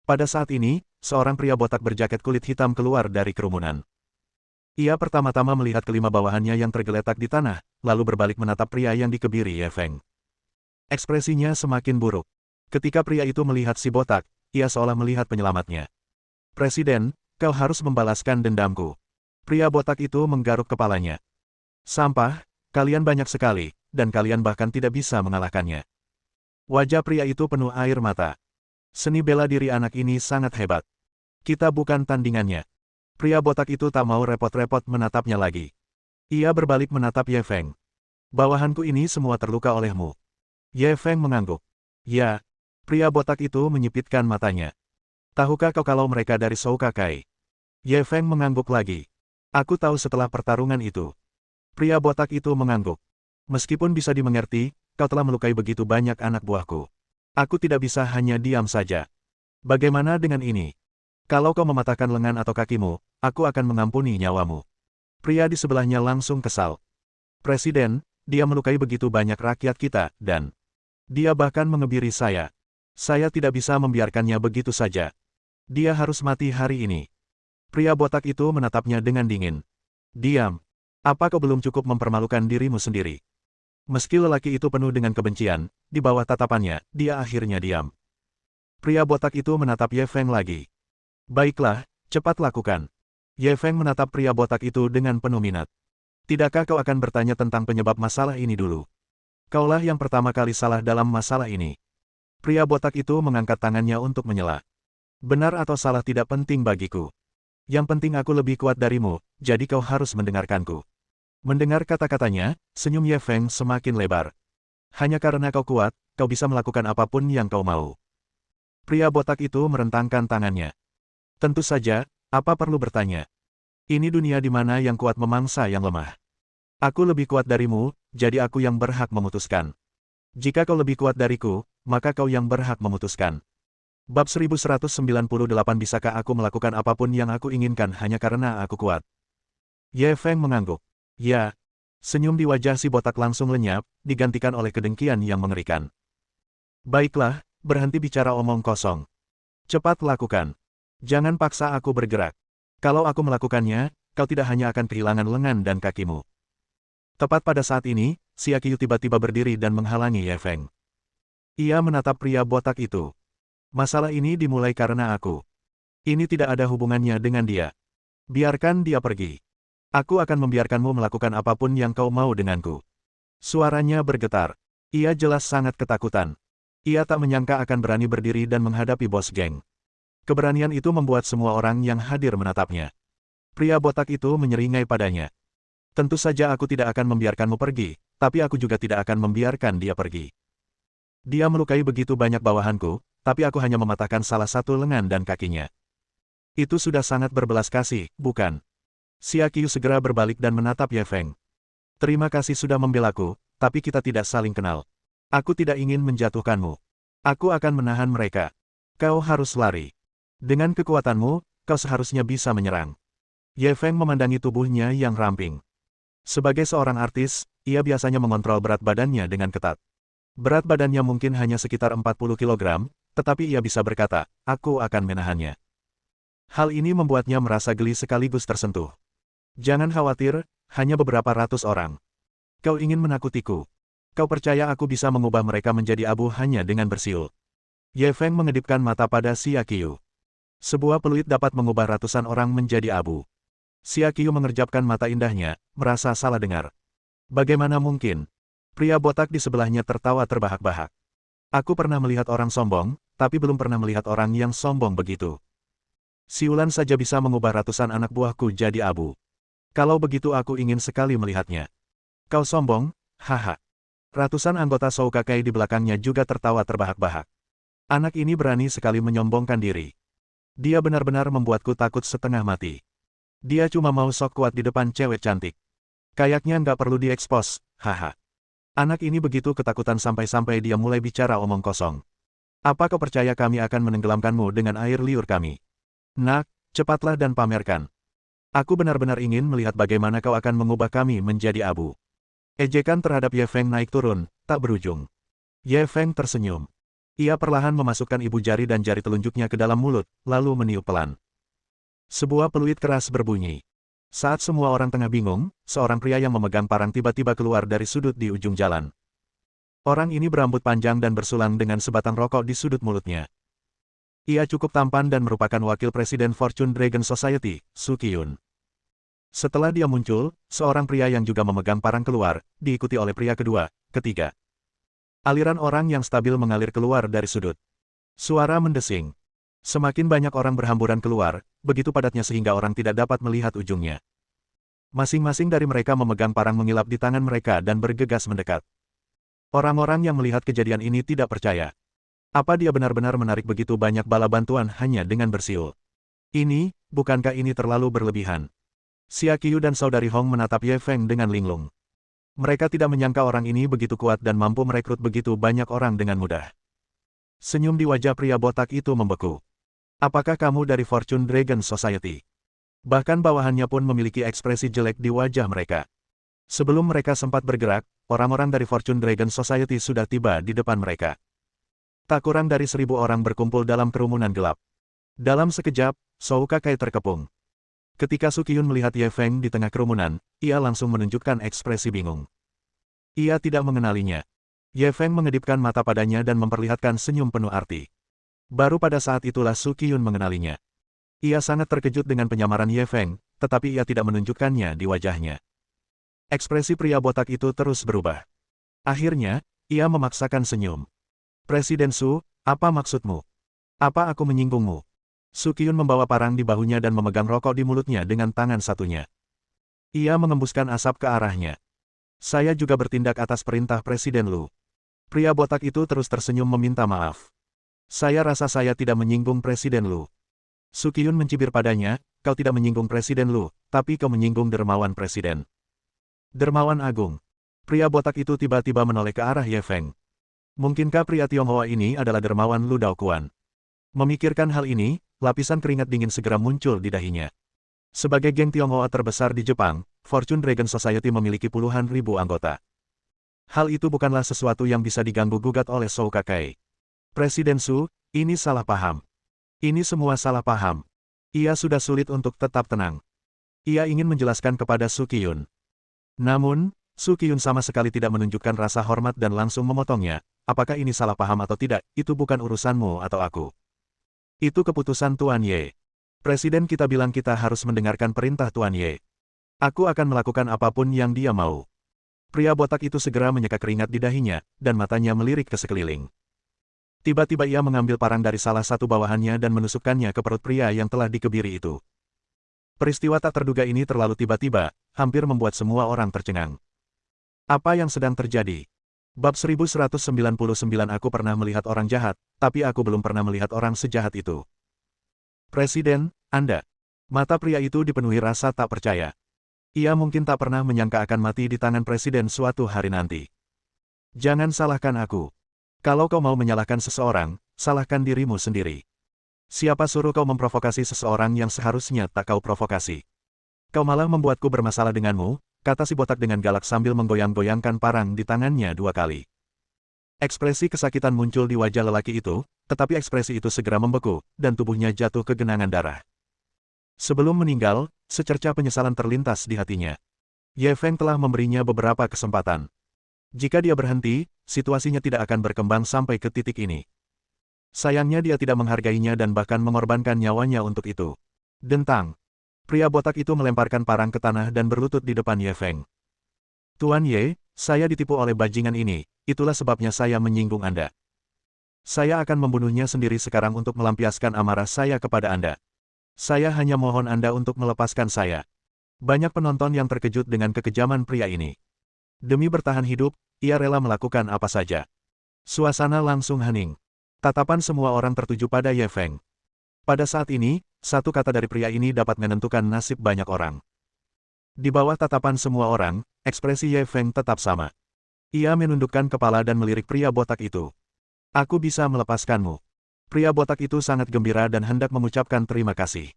Pada saat ini, seorang pria botak berjaket kulit hitam keluar dari kerumunan. Ia pertama-tama melihat kelima bawahannya yang tergeletak di tanah, lalu berbalik menatap pria yang dikebiri Ye Feng. Ekspresinya semakin buruk. Ketika pria itu melihat si botak, ia seolah melihat penyelamatnya. Presiden, kau harus membalaskan dendamku. Pria botak itu menggaruk kepalanya. Sampah, kalian banyak sekali, dan kalian bahkan tidak bisa mengalahkannya. Wajah pria itu penuh air mata. Seni bela diri anak ini sangat hebat. Kita bukan tandingannya. Pria botak itu tak mau repot-repot menatapnya lagi. Ia berbalik menatap Ye Feng. Bawahanku ini semua terluka olehmu. Ye Feng mengangguk. Ya. Pria botak itu menyipitkan matanya. Tahukah kau kalau mereka dari Shou Kakai? Ye Feng mengangguk lagi. Aku tahu setelah pertarungan itu. Pria botak itu mengangguk. Meskipun bisa dimengerti, kau telah melukai begitu banyak anak buahku. Aku tidak bisa hanya diam saja. Bagaimana dengan ini? Kalau kau mematahkan lengan atau kakimu, aku akan mengampuni nyawamu. Pria di sebelahnya langsung kesal. Presiden, dia melukai begitu banyak rakyat kita, dan dia bahkan mengebiri saya. Saya tidak bisa membiarkannya begitu saja. Dia harus mati hari ini. Pria botak itu menatapnya dengan dingin. Diam. Apa kau belum cukup mempermalukan dirimu sendiri? Meski lelaki itu penuh dengan kebencian, di bawah tatapannya, dia akhirnya diam. Pria botak itu menatap Ye Feng lagi. Baiklah, cepat lakukan. Ye Feng menatap pria botak itu dengan penuh minat. Tidakkah kau akan bertanya tentang penyebab masalah ini dulu? Kaulah yang pertama kali salah dalam masalah ini. Pria botak itu mengangkat tangannya untuk menyela. Benar atau salah tidak penting bagiku. Yang penting aku lebih kuat darimu, jadi kau harus mendengarkanku. Mendengar kata-katanya, senyum Ye Feng semakin lebar. Hanya karena kau kuat, kau bisa melakukan apapun yang kau mau. Pria botak itu merentangkan tangannya. Tentu saja, apa perlu bertanya? Ini dunia di mana yang kuat memangsa yang lemah. Aku lebih kuat darimu, jadi aku yang berhak memutuskan. Jika kau lebih kuat dariku, maka kau yang berhak memutuskan. Bab 1198. Bisakah aku melakukan apapun yang aku inginkan hanya karena aku kuat? Ye Feng mengangguk. Ya. Senyum di wajah si botak langsung lenyap, digantikan oleh kedengkian yang mengerikan. Baiklah, berhenti bicara omong kosong. Cepat lakukan. Jangan paksa aku bergerak. Kalau aku melakukannya, kau tidak hanya akan kehilangan lengan dan kakimu. Tepat pada saat ini, Xia Qiu tiba-tiba berdiri dan menghalangi Ye Feng. Ia menatap pria botak itu. Masalah ini dimulai karena aku. Ini tidak ada hubungannya dengan dia. Biarkan dia pergi. Aku akan membiarkanmu melakukan apapun yang kau mau denganku. Suaranya bergetar. Ia jelas sangat ketakutan. Ia tak menyangka akan berani berdiri dan menghadapi bos geng. Keberanian itu membuat semua orang yang hadir menatapnya. Pria botak itu menyeringai padanya. Tentu saja aku tidak akan membiarkanmu pergi, tapi aku juga tidak akan membiarkan dia pergi. Dia melukai begitu banyak bawahanku, tapi aku hanya mematahkan salah satu lengan dan kakinya. Itu sudah sangat berbelas kasih, bukan? Xia Qiu segera berbalik dan menatap Ye Feng. Terima kasih sudah membelaku, tapi kita tidak saling kenal. Aku tidak ingin menjatuhkanmu. Aku akan menahan mereka. Kau harus lari. Dengan kekuatanmu, kau seharusnya bisa menyerang. Ye Feng memandangi tubuhnya yang ramping. Sebagai seorang artis, ia biasanya mengontrol berat badannya dengan ketat. Berat badannya mungkin hanya sekitar 40 kg, tetapi ia bisa berkata, aku akan menahannya. Hal ini membuatnya merasa geli sekaligus tersentuh. Jangan khawatir, hanya beberapa ratus orang. Kau ingin menakutiku. Kau percaya aku bisa mengubah mereka menjadi abu hanya dengan bersiul. Ye Feng mengedipkan mata pada Xia Qiu. Sebuah peluit dapat mengubah ratusan orang menjadi abu. Xia Qiu mengerjapkan mata indahnya, merasa salah dengar. Bagaimana mungkin? Pria botak di sebelahnya tertawa terbahak-bahak. Aku pernah melihat orang sombong, tapi belum pernah melihat orang yang sombong begitu. Siulan saja bisa mengubah ratusan anak buahku jadi abu. Kalau begitu aku ingin sekali melihatnya. Kau sombong? Haha. Ratusan anggota Shou Kakai di belakangnya juga tertawa terbahak-bahak. Anak ini berani sekali menyombongkan diri. Dia benar-benar membuatku takut setengah mati. Dia cuma mau sok kuat di depan cewek cantik. Kayaknya nggak perlu diekspos, haha. Anak ini begitu ketakutan sampai-sampai dia mulai bicara omong kosong. Apa kau percaya kami akan menenggelamkanmu dengan air liur kami? Nak, cepatlah dan pamerkan. Aku benar-benar ingin melihat bagaimana kau akan mengubah kami menjadi abu. Ejekan terhadap Ye Feng naik turun, tak berujung. Ye Feng tersenyum. Ia perlahan memasukkan ibu jari dan jari telunjuknya ke dalam mulut, lalu meniup pelan. Sebuah peluit keras berbunyi. Saat semua orang tengah bingung, seorang pria yang memegang parang tiba-tiba keluar dari sudut di ujung jalan. Orang ini berambut panjang dan bersulang dengan sebatang rokok di sudut mulutnya. Ia cukup tampan dan merupakan wakil presiden Fortune Dragon Society, Su Qiyun. Setelah dia muncul, seorang pria yang juga memegang parang keluar, diikuti oleh pria kedua, ketiga. Aliran orang yang stabil mengalir keluar dari sudut. Suara mendesing. Semakin banyak orang berhamburan keluar, begitu padatnya sehingga orang tidak dapat melihat ujungnya. Masing-masing dari mereka memegang parang mengilap di tangan mereka dan bergegas mendekat. Orang-orang yang melihat kejadian ini tidak percaya. Apa dia benar-benar menarik begitu banyak bala bantuan hanya dengan bersiul? Bukankah ini terlalu berlebihan? Xia Qiu dan saudari Hong menatap Ye Feng dengan linglung. Mereka tidak menyangka orang ini begitu kuat dan mampu merekrut begitu banyak orang dengan mudah. Senyum di wajah pria botak itu membeku. Apakah kamu dari Fortune Dragon Society? Bahkan bawahannya pun memiliki ekspresi jelek di wajah mereka. Sebelum mereka sempat bergerak, orang-orang dari Fortune Dragon Society sudah tiba di depan mereka. Tak kurang dari 1000 orang berkumpul dalam kerumunan gelap. Dalam sekejap, Zhou Kakai terkepung. Ketika Su Qiyun melihat Ye Feng di tengah kerumunan, ia langsung menunjukkan ekspresi bingung. Ia tidak mengenalinya. Ye Feng mengedipkan mata padanya dan memperlihatkan senyum penuh arti. Baru pada saat itulah Su Qiyun mengenalinya. Ia sangat terkejut dengan penyamaran Ye Feng, tetapi ia tidak menunjukkannya di wajahnya. Ekspresi pria botak itu terus berubah. Akhirnya, ia memaksakan senyum. Presiden Su, apa maksudmu? Apa aku menyinggungmu? Su Qiyun membawa parang di bahunya dan memegang rokok di mulutnya dengan tangan satunya. Ia mengembuskan asap ke arahnya. Saya juga bertindak atas perintah Presiden Lu. Pria botak itu terus tersenyum meminta maaf. Saya rasa saya tidak menyinggung Presiden Lu. Su Qiyun mencibir padanya, kau tidak menyinggung Presiden Lu, tapi kau menyinggung dermawan Presiden. Dermawan Agung. Pria botak itu tiba-tiba menoleh ke arah Ye Feng. Mungkinkah pria Tionghoa ini adalah dermawan Lu Daoquan? Memikirkan hal ini, lapisan keringat dingin segera muncul di dahinya. Sebagai geng Tionghoa terbesar di Jepang, Fortune Dragon Society memiliki puluhan ribu anggota. Hal itu bukanlah sesuatu yang bisa diganggu-gugat oleh Zhou Kakai. Presiden Su, ini salah paham. Ini semua salah paham. Ia sudah sulit untuk tetap tenang. Ia ingin menjelaskan kepada Su Qiyun. Namun, Su Qiyun sama sekali tidak menunjukkan rasa hormat dan langsung memotongnya. Apakah ini salah paham atau tidak, itu bukan urusanmu atau aku. Itu keputusan Tuan Ye. Presiden kita bilang kita harus mendengarkan perintah Tuan Ye. Aku akan melakukan apapun yang dia mau. Pria botak itu segera menyeka keringat di dahinya, dan matanya melirik ke sekeliling. Tiba-tiba ia mengambil parang dari salah satu bawahannya dan menusukkannya ke perut pria yang telah dikebiri itu. Peristiwa tak terduga ini terlalu tiba-tiba, hampir membuat semua orang tercengang. Apa yang sedang terjadi? Bab 1199 Aku pernah melihat orang jahat, tapi aku belum pernah melihat orang sejahat itu. Presiden, Anda. Mata pria itu dipenuhi rasa tak percaya. Ia mungkin tak pernah menyangka akan mati di tangan presiden suatu hari nanti. Jangan salahkan aku. Kalau kau mau menyalahkan seseorang, salahkan dirimu sendiri. Siapa suruh kau memprovokasi seseorang yang seharusnya tak kau provokasi? Kau malah membuatku bermasalah denganmu, kata si botak dengan galak sambil menggoyang-goyangkan parang di tangannya 2 kali. Ekspresi kesakitan muncul di wajah lelaki itu, tetapi ekspresi itu segera membeku, dan tubuhnya jatuh ke genangan darah. Sebelum meninggal, secerca penyesalan terlintas di hatinya. Ye Feng telah memberinya beberapa kesempatan. Jika dia berhenti, situasinya tidak akan berkembang sampai ke titik ini. Sayangnya dia tidak menghargainya dan bahkan mengorbankan nyawanya untuk itu. Dentang. Pria botak itu melemparkan parang ke tanah dan berlutut di depan Ye Feng. Tuan Ye, saya ditipu oleh bajingan ini, itulah sebabnya saya menyinggung Anda. Saya akan membunuhnya sendiri sekarang untuk melampiaskan amarah saya kepada Anda. Saya hanya mohon Anda untuk melepaskan saya. Banyak penonton yang terkejut dengan kekejaman pria ini. Demi bertahan hidup, ia rela melakukan apa saja. Suasana langsung hening. Tatapan semua orang tertuju pada Ye Feng. Pada saat ini, satu kata dari pria ini dapat menentukan nasib banyak orang. Di bawah tatapan semua orang, ekspresi Ye Feng tetap sama. Ia menundukkan kepala dan melirik pria botak itu. Aku bisa melepaskanmu. Pria botak itu sangat gembira dan hendak mengucapkan terima kasih.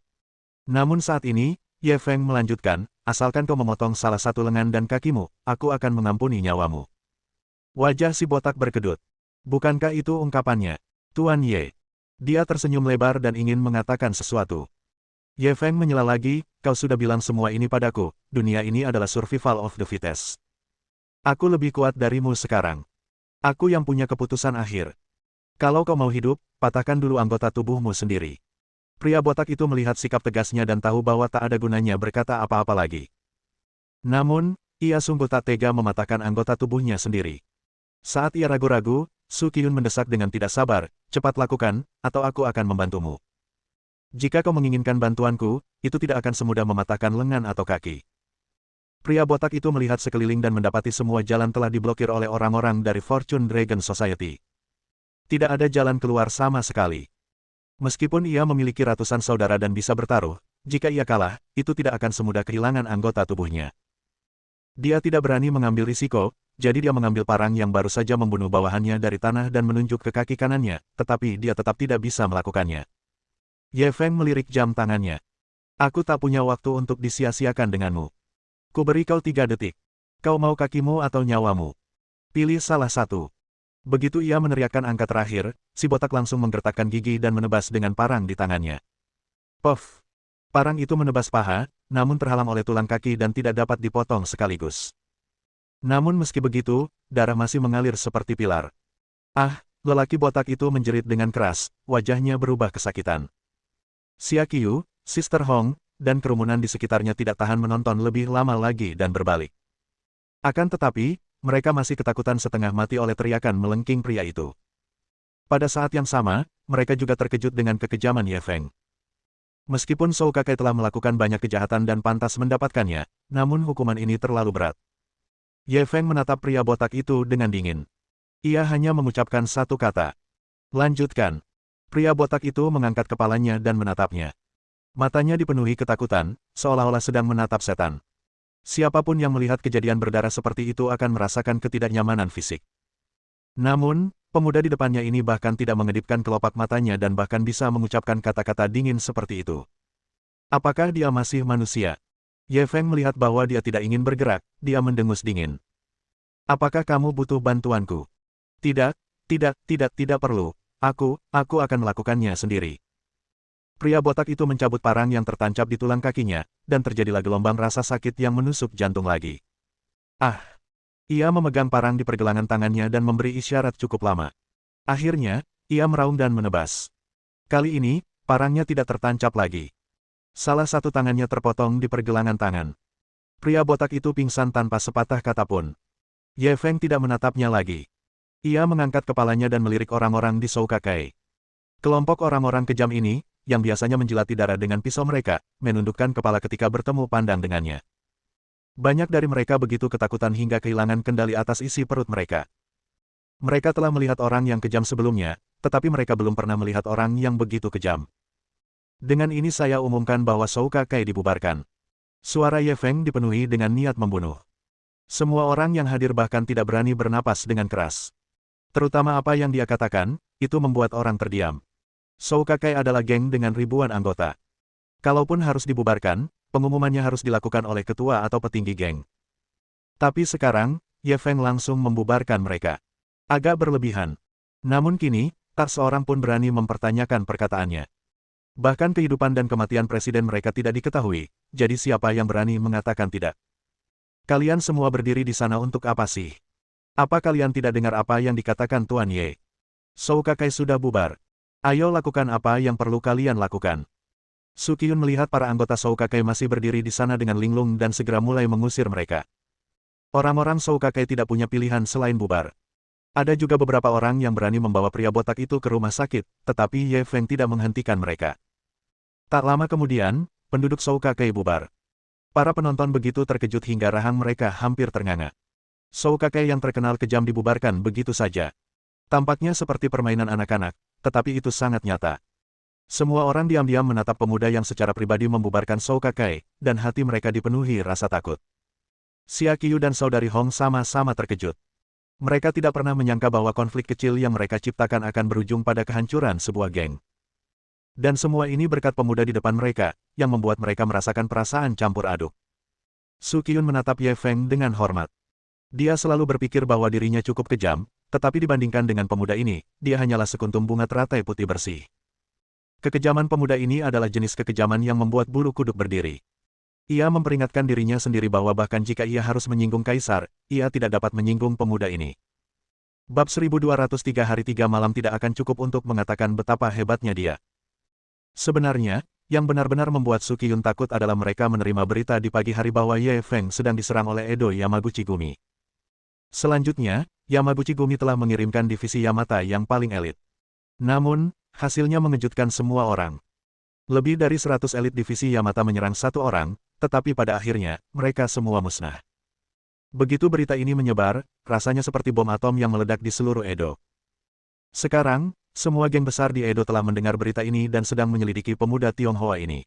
Namun saat ini, Ye Feng melanjutkan, asalkan kau memotong salah satu lengan dan kakimu, aku akan mengampuni nyawamu. Wajah si botak berkedut. Bukankah itu ungkapannya? Tuan Ye. Dia tersenyum lebar dan ingin mengatakan sesuatu. Ye Feng menyela lagi, kau sudah bilang semua ini padaku, dunia ini adalah survival of the fittest. Aku lebih kuat darimu sekarang. Aku yang punya keputusan akhir. Kalau kau mau hidup, patahkan dulu anggota tubuhmu sendiri. Pria botak itu melihat sikap tegasnya dan tahu bahwa tak ada gunanya berkata apa-apa lagi. Namun, ia sungguh tak tega mematahkan anggota tubuhnya sendiri. Saat ia ragu-ragu, Su Qiyun mendesak dengan tidak sabar, cepat lakukan, atau aku akan membantumu. Jika kau menginginkan bantuanku, itu tidak akan semudah mematahkan lengan atau kaki. Pria botak itu melihat sekeliling dan mendapati semua jalan telah diblokir oleh orang-orang dari Fortune Dragon Society. Tidak ada jalan keluar sama sekali. Meskipun ia memiliki ratusan saudara dan bisa bertaruh, jika ia kalah, itu tidak akan semudah kehilangan anggota tubuhnya. Dia tidak berani mengambil risiko, jadi dia mengambil parang yang baru saja membunuh bawahannya dari tanah dan menunjuk ke kaki kanannya, tetapi dia tetap tidak bisa melakukannya. Ye Feng melirik jam tangannya. Aku tak punya waktu untuk disia-siakan denganmu. Ku beri kau 3 detik. Kau mau kakimu atau nyawamu? Pilih salah satu. Begitu ia meneriakkan angka terakhir, si botak langsung menggertakkan gigi dan menebas dengan parang di tangannya. Puff! Parang itu menebas paha, namun terhalang oleh tulang kaki dan tidak dapat dipotong sekaligus. Namun meski begitu, darah masih mengalir seperti pilar. Ah, lelaki botak itu menjerit dengan keras, wajahnya berubah kesakitan. Xia Qiu, Sister Hong, dan kerumunan di sekitarnya tidak tahan menonton lebih lama lagi dan berbalik. Akan tetapi, mereka masih ketakutan setengah mati oleh teriakan melengking pria itu. Pada saat yang sama, mereka juga terkejut dengan kekejaman Ye Feng. Meskipun Shou Kakai telah melakukan banyak kejahatan dan pantas mendapatkannya, namun hukuman ini terlalu berat. Ye Feng menatap pria botak itu dengan dingin. Ia hanya mengucapkan satu kata. Lanjutkan. Pria botak itu mengangkat kepalanya dan menatapnya. Matanya dipenuhi ketakutan, seolah-olah sedang menatap setan. Siapapun yang melihat kejadian berdarah seperti itu akan merasakan ketidaknyamanan fisik. Namun, pemuda di depannya ini bahkan tidak mengedipkan kelopak matanya dan bahkan bisa mengucapkan kata-kata dingin seperti itu. Apakah dia masih manusia? Ye Feng melihat bahwa dia tidak ingin bergerak, dia mendengus dingin. Apakah kamu butuh bantuanku? Tidak, tidak perlu. Aku akan melakukannya sendiri. Pria botak itu mencabut parang yang tertancap di tulang kakinya, dan terjadilah gelombang rasa sakit yang menusuk jantung lagi. Ah! Ia memegang parang di pergelangan tangannya dan memberi isyarat cukup lama. Akhirnya, ia meraung dan menebas. Kali ini, parangnya tidak tertancap lagi. Salah satu tangannya terpotong di pergelangan tangan. Pria botak itu pingsan tanpa sepatah kata pun. Ye Feng tidak menatapnya lagi. Ia mengangkat kepalanya dan melirik orang-orang di Shou Kakai. Kelompok orang-orang kejam ini, yang biasanya menjilati darah dengan pisau mereka, menundukkan kepala ketika bertemu pandang dengannya. Banyak dari mereka begitu ketakutan hingga kehilangan kendali atas isi perut mereka. Mereka telah melihat orang yang kejam sebelumnya, tetapi mereka belum pernah melihat orang yang begitu kejam. Dengan ini saya umumkan bahwa Shou Kakai dibubarkan. Suara Ye Feng dipenuhi dengan niat membunuh. Semua orang yang hadir bahkan tidak berani bernapas dengan keras. Terutama apa yang dia katakan, itu membuat orang terdiam. Shou Kakai adalah geng dengan ribuan anggota. Kalaupun harus dibubarkan, pengumumannya harus dilakukan oleh ketua atau petinggi geng. Tapi sekarang, Ye Feng langsung membubarkan mereka. Agak berlebihan. Namun kini, tak seorang pun berani mempertanyakan perkataannya. Bahkan kehidupan dan kematian presiden mereka tidak diketahui, jadi siapa yang berani mengatakan tidak? Kalian semua berdiri di sana untuk apa sih? Apa kalian tidak dengar apa yang dikatakan Tuan Ye? Shou Kakai sudah bubar. Ayo lakukan apa yang perlu kalian lakukan. Su Qiyun melihat para anggota Shou Kakai masih berdiri di sana dengan linglung dan segera mulai mengusir mereka. Orang-orang Shou Kakai tidak punya pilihan selain bubar. Ada juga beberapa orang yang berani membawa pria botak itu ke rumah sakit, tetapi Ye Feng tidak menghentikan mereka. Tak lama kemudian, penduduk Shou Kakai bubar. Para penonton begitu terkejut hingga rahang mereka hampir ternganga. Shou Kakai yang terkenal kejam dibubarkan begitu saja. Tampaknya seperti permainan anak-anak, tetapi itu sangat nyata. Semua orang diam-diam menatap pemuda yang secara pribadi membubarkan Shou Kakai, dan hati mereka dipenuhi rasa takut. Xia Qiu dan saudari Hong sama-sama terkejut. Mereka tidak pernah menyangka bahwa konflik kecil yang mereka ciptakan akan berujung pada kehancuran sebuah geng. Dan semua ini berkat pemuda di depan mereka, yang membuat mereka merasakan perasaan campur aduk. Su Qiun menatap Ye Feng dengan hormat. Dia selalu berpikir bahwa dirinya cukup kejam, tetapi dibandingkan dengan pemuda ini, dia hanyalah sekuntum bunga teratai putih bersih. Kekejaman pemuda ini adalah jenis kekejaman yang membuat bulu kuduk berdiri. Ia memperingatkan dirinya sendiri bahwa bahkan jika ia harus menyinggung kaisar, ia tidak dapat menyinggung pemuda ini. Bab 1203 hari 3 malam tidak akan cukup untuk mengatakan betapa hebatnya dia. Sebenarnya, yang benar-benar membuat Su Qiun takut adalah mereka menerima berita di pagi hari bahwa Ye Feng sedang diserang oleh Edo Yamaguchi Gumi. Selanjutnya, Yamaguchi Gumi telah mengirimkan divisi Yamata yang paling elit. Namun, hasilnya mengejutkan semua orang. Lebih dari 100 elit divisi Yamata menyerang satu orang, tetapi pada akhirnya, mereka semua musnah. Begitu berita ini menyebar, rasanya seperti bom atom yang meledak di seluruh Edo. Sekarang, semua geng besar di Edo telah mendengar berita ini dan sedang menyelidiki pemuda Tionghoa ini.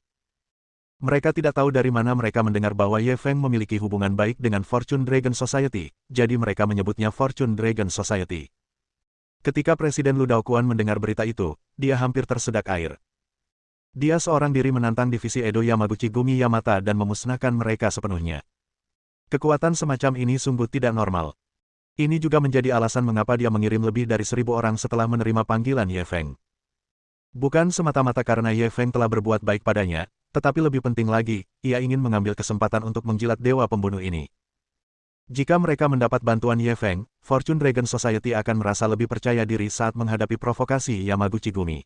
Mereka tidak tahu dari mana mereka mendengar bahwa Ye Feng memiliki hubungan baik dengan Fortune Dragon Society, jadi mereka menyebutnya Fortune Dragon Society. Ketika Presiden Lu Daoquan mendengar berita itu, dia hampir tersedak air. Dia seorang diri menantang divisi Edo Yamaguchi Gumi Yamata dan memusnahkan mereka sepenuhnya. Kekuatan semacam ini sungguh tidak normal. Ini juga menjadi alasan mengapa dia mengirim lebih dari 1.000 orang setelah menerima panggilan Ye Feng. Bukan semata-mata karena Ye Feng telah berbuat baik padanya, tetapi lebih penting lagi, ia ingin mengambil kesempatan untuk menjilat dewa pembunuh ini. Jika mereka mendapat bantuan Ye Feng, Fortune Dragon Society akan merasa lebih percaya diri saat menghadapi provokasi Yamaguchi Gumi.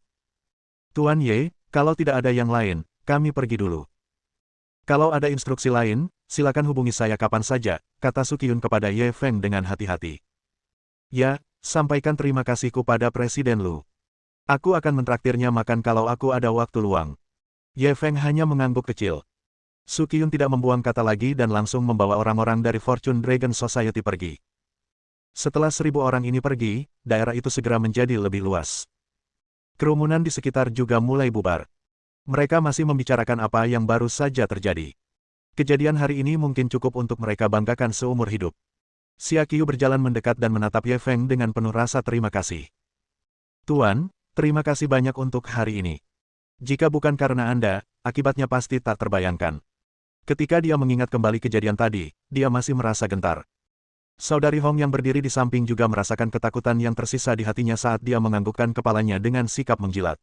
Tuan Ye, kalau tidak ada yang lain, kami pergi dulu. Kalau ada instruksi lain, silakan hubungi saya kapan saja, kata Su Qiun kepada Ye Feng dengan hati-hati. Ya, sampaikan terima kasihku pada Presiden Lu. Aku akan mentraktirnya makan kalau aku ada waktu luang. Ye Feng hanya mengangguk kecil. Su Qiun tidak membuang kata lagi dan langsung membawa orang-orang dari Fortune Dragon Society pergi. Setelah 1.000 orang ini pergi, daerah itu segera menjadi lebih luas. Kerumunan di sekitar juga mulai bubar. Mereka masih membicarakan apa yang baru saja terjadi. Kejadian hari ini mungkin cukup untuk mereka banggakan seumur hidup. Xia Qiu berjalan mendekat dan menatap Ye Feng dengan penuh rasa terima kasih. Tuan, terima kasih banyak untuk hari ini. Jika bukan karena Anda, akibatnya pasti tak terbayangkan. Ketika dia mengingat kembali kejadian tadi, dia masih merasa gentar. Saudari Hong yang berdiri di samping juga merasakan ketakutan yang tersisa di hatinya saat dia menganggukkan kepalanya dengan sikap menjilat.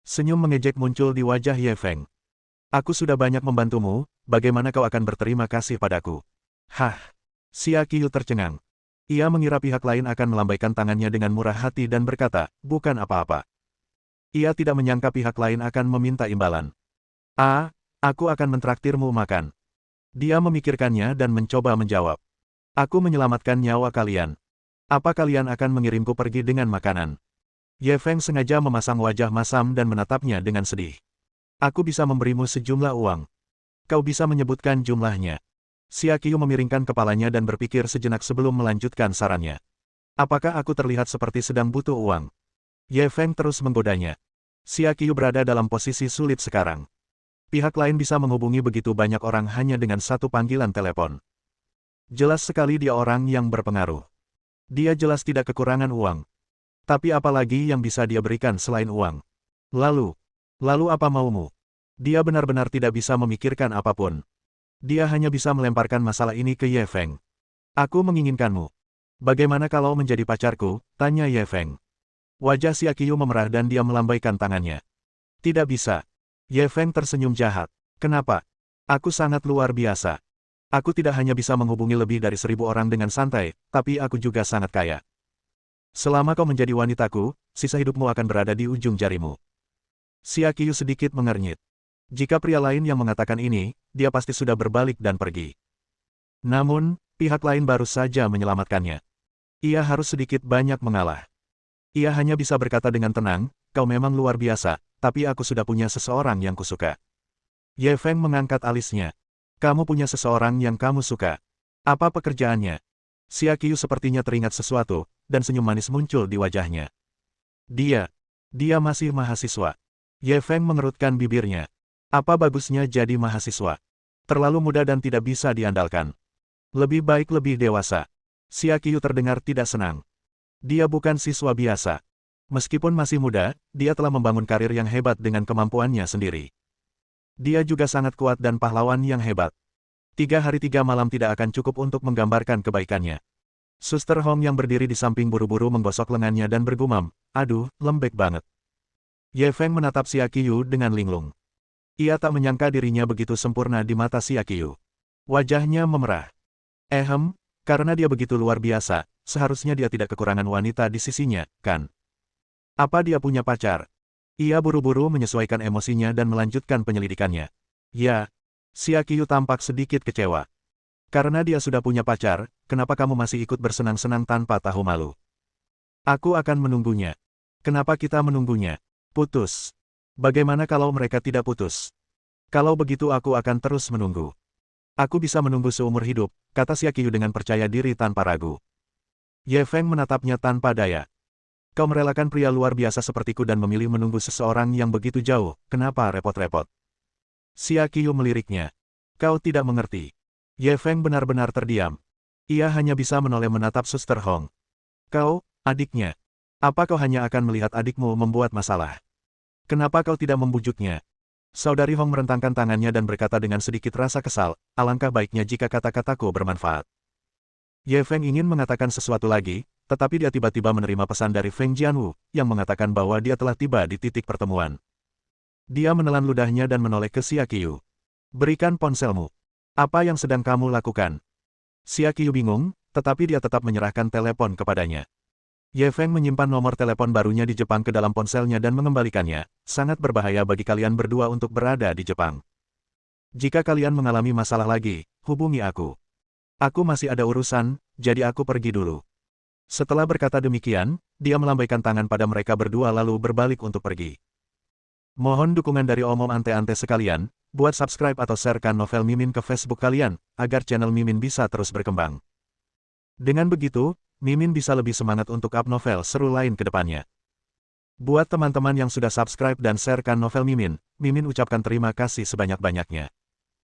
Senyum mengejek muncul di wajah Ye Feng. Aku sudah banyak membantumu, bagaimana kau akan berterima kasih padaku? Hah! Xia Qiu tercengang. Ia mengira pihak lain akan melambaikan tangannya dengan murah hati dan berkata, bukan apa-apa. Ia tidak menyangka pihak lain akan meminta imbalan. Aku akan mentraktirmu makan. Dia memikirkannya dan mencoba menjawab. Aku menyelamatkan nyawa kalian. Apa kalian akan mengirimku pergi dengan makanan? Ye Feng sengaja memasang wajah masam dan menatapnya dengan sedih. Aku bisa memberimu sejumlah uang. Kau bisa menyebutkan jumlahnya. Xia Qiu memiringkan kepalanya dan berpikir sejenak sebelum melanjutkan sarannya. Apakah aku terlihat seperti sedang butuh uang? Ye Feng terus menggodanya. Xia Qiu berada dalam posisi sulit sekarang. Pihak lain bisa menghubungi begitu banyak orang hanya dengan satu panggilan telepon. Jelas sekali dia orang yang berpengaruh. Dia jelas tidak kekurangan uang. Tapi apalagi yang bisa dia berikan selain uang? Lalu apa maumu? Dia benar-benar tidak bisa memikirkan apapun. Dia hanya bisa melemparkan masalah ini ke Ye Feng. Aku menginginkanmu. Bagaimana kalau menjadi pacarku? Tanya Ye Feng. Wajah Xia Qiu memerah dan dia melambaikan tangannya. Tidak bisa. Ye Feng tersenyum jahat. Kenapa? Aku sangat luar biasa. Aku tidak hanya bisa menghubungi lebih dari 1.000 orang dengan santai, tapi aku juga sangat kaya. Selama kau menjadi wanitaku, sisa hidupmu akan berada di ujung jarimu. Xia Qiu sedikit mengernyit. Jika pria lain yang mengatakan ini, dia pasti sudah berbalik dan pergi. Namun, pihak lain baru saja menyelamatkannya. Ia harus sedikit banyak mengalah. Ia hanya bisa berkata dengan tenang, kau memang luar biasa, tapi aku sudah punya seseorang yang kusuka. Ye Feng mengangkat alisnya. Kamu punya seseorang yang kamu suka. Apa pekerjaannya? Xia Qiu sepertinya teringat sesuatu, dan senyum manis muncul di wajahnya. Dia masih mahasiswa. Ye Feng mengerutkan bibirnya. Apa bagusnya jadi mahasiswa? Terlalu muda dan tidak bisa diandalkan. Lebih baik lebih dewasa. Xia Qiu terdengar tidak senang. Dia bukan siswa biasa. Meskipun masih muda, dia telah membangun karir yang hebat dengan kemampuannya sendiri. Dia juga sangat kuat dan pahlawan yang hebat. 3 hari 3 malam tidak akan cukup untuk menggambarkan kebaikannya. Suster Hong yang berdiri di samping buru-buru menggosok lengannya dan bergumam, aduh, lembek banget. Ye Feng menatap Xia Qiu dengan linglung. Ia tak menyangka dirinya begitu sempurna di mata Xia Qiu. Wajahnya memerah. Karena dia begitu luar biasa, seharusnya dia tidak kekurangan wanita di sisinya, kan? Apa dia punya pacar? Ia buru-buru menyesuaikan emosinya dan melanjutkan penyelidikannya. Ya, Xia Qiu tampak sedikit kecewa. Karena dia sudah punya pacar, kenapa kamu masih ikut bersenang-senang tanpa tahu malu? Aku akan menunggunya. Kenapa kita menunggunya? Putus. Bagaimana kalau mereka tidak putus? Kalau begitu aku akan terus menunggu. Aku bisa menunggu seumur hidup, kata Xia Qiu dengan percaya diri tanpa ragu. Ye Feng menatapnya tanpa daya. Kau merelakan pria luar biasa sepertiku dan memilih menunggu seseorang yang begitu jauh, kenapa repot-repot? Xia Qiu meliriknya. Kau tidak mengerti. Ye Feng benar-benar terdiam. Ia hanya bisa menoleh menatap Suster Hong. Kau, adiknya. Apa kau hanya akan melihat adikmu membuat masalah? Kenapa kau tidak membujuknya? Saudari Hong merentangkan tangannya dan berkata dengan sedikit rasa kesal, alangkah baiknya jika kata-kataku bermanfaat. Ye Feng ingin mengatakan sesuatu lagi, tetapi dia tiba-tiba menerima pesan dari Feng Jianwu, yang mengatakan bahwa dia telah tiba di titik pertemuan. Dia menelan ludahnya dan menoleh ke Xia Qiu. Berikan ponselmu. Apa yang sedang kamu lakukan? Xia Qiu bingung, tetapi dia tetap menyerahkan telepon kepadanya. Ye Feng menyimpan nomor telepon barunya di Jepang ke dalam ponselnya dan mengembalikannya. Sangat berbahaya bagi kalian berdua untuk berada di Jepang. Jika kalian mengalami masalah lagi, hubungi aku. Aku masih ada urusan, jadi aku pergi dulu. Setelah berkata demikian, dia melambaikan tangan pada mereka berdua lalu berbalik untuk pergi. Mohon dukungan dari om-om ante-ante sekalian, buat subscribe atau sharekan novel Mimin ke Facebook kalian, agar channel Mimin bisa terus berkembang. Dengan begitu, Mimin bisa lebih semangat untuk up novel seru lain ke depannya. Buat teman-teman yang sudah subscribe dan sharekan novel Mimin, Mimin ucapkan terima kasih sebanyak-banyaknya.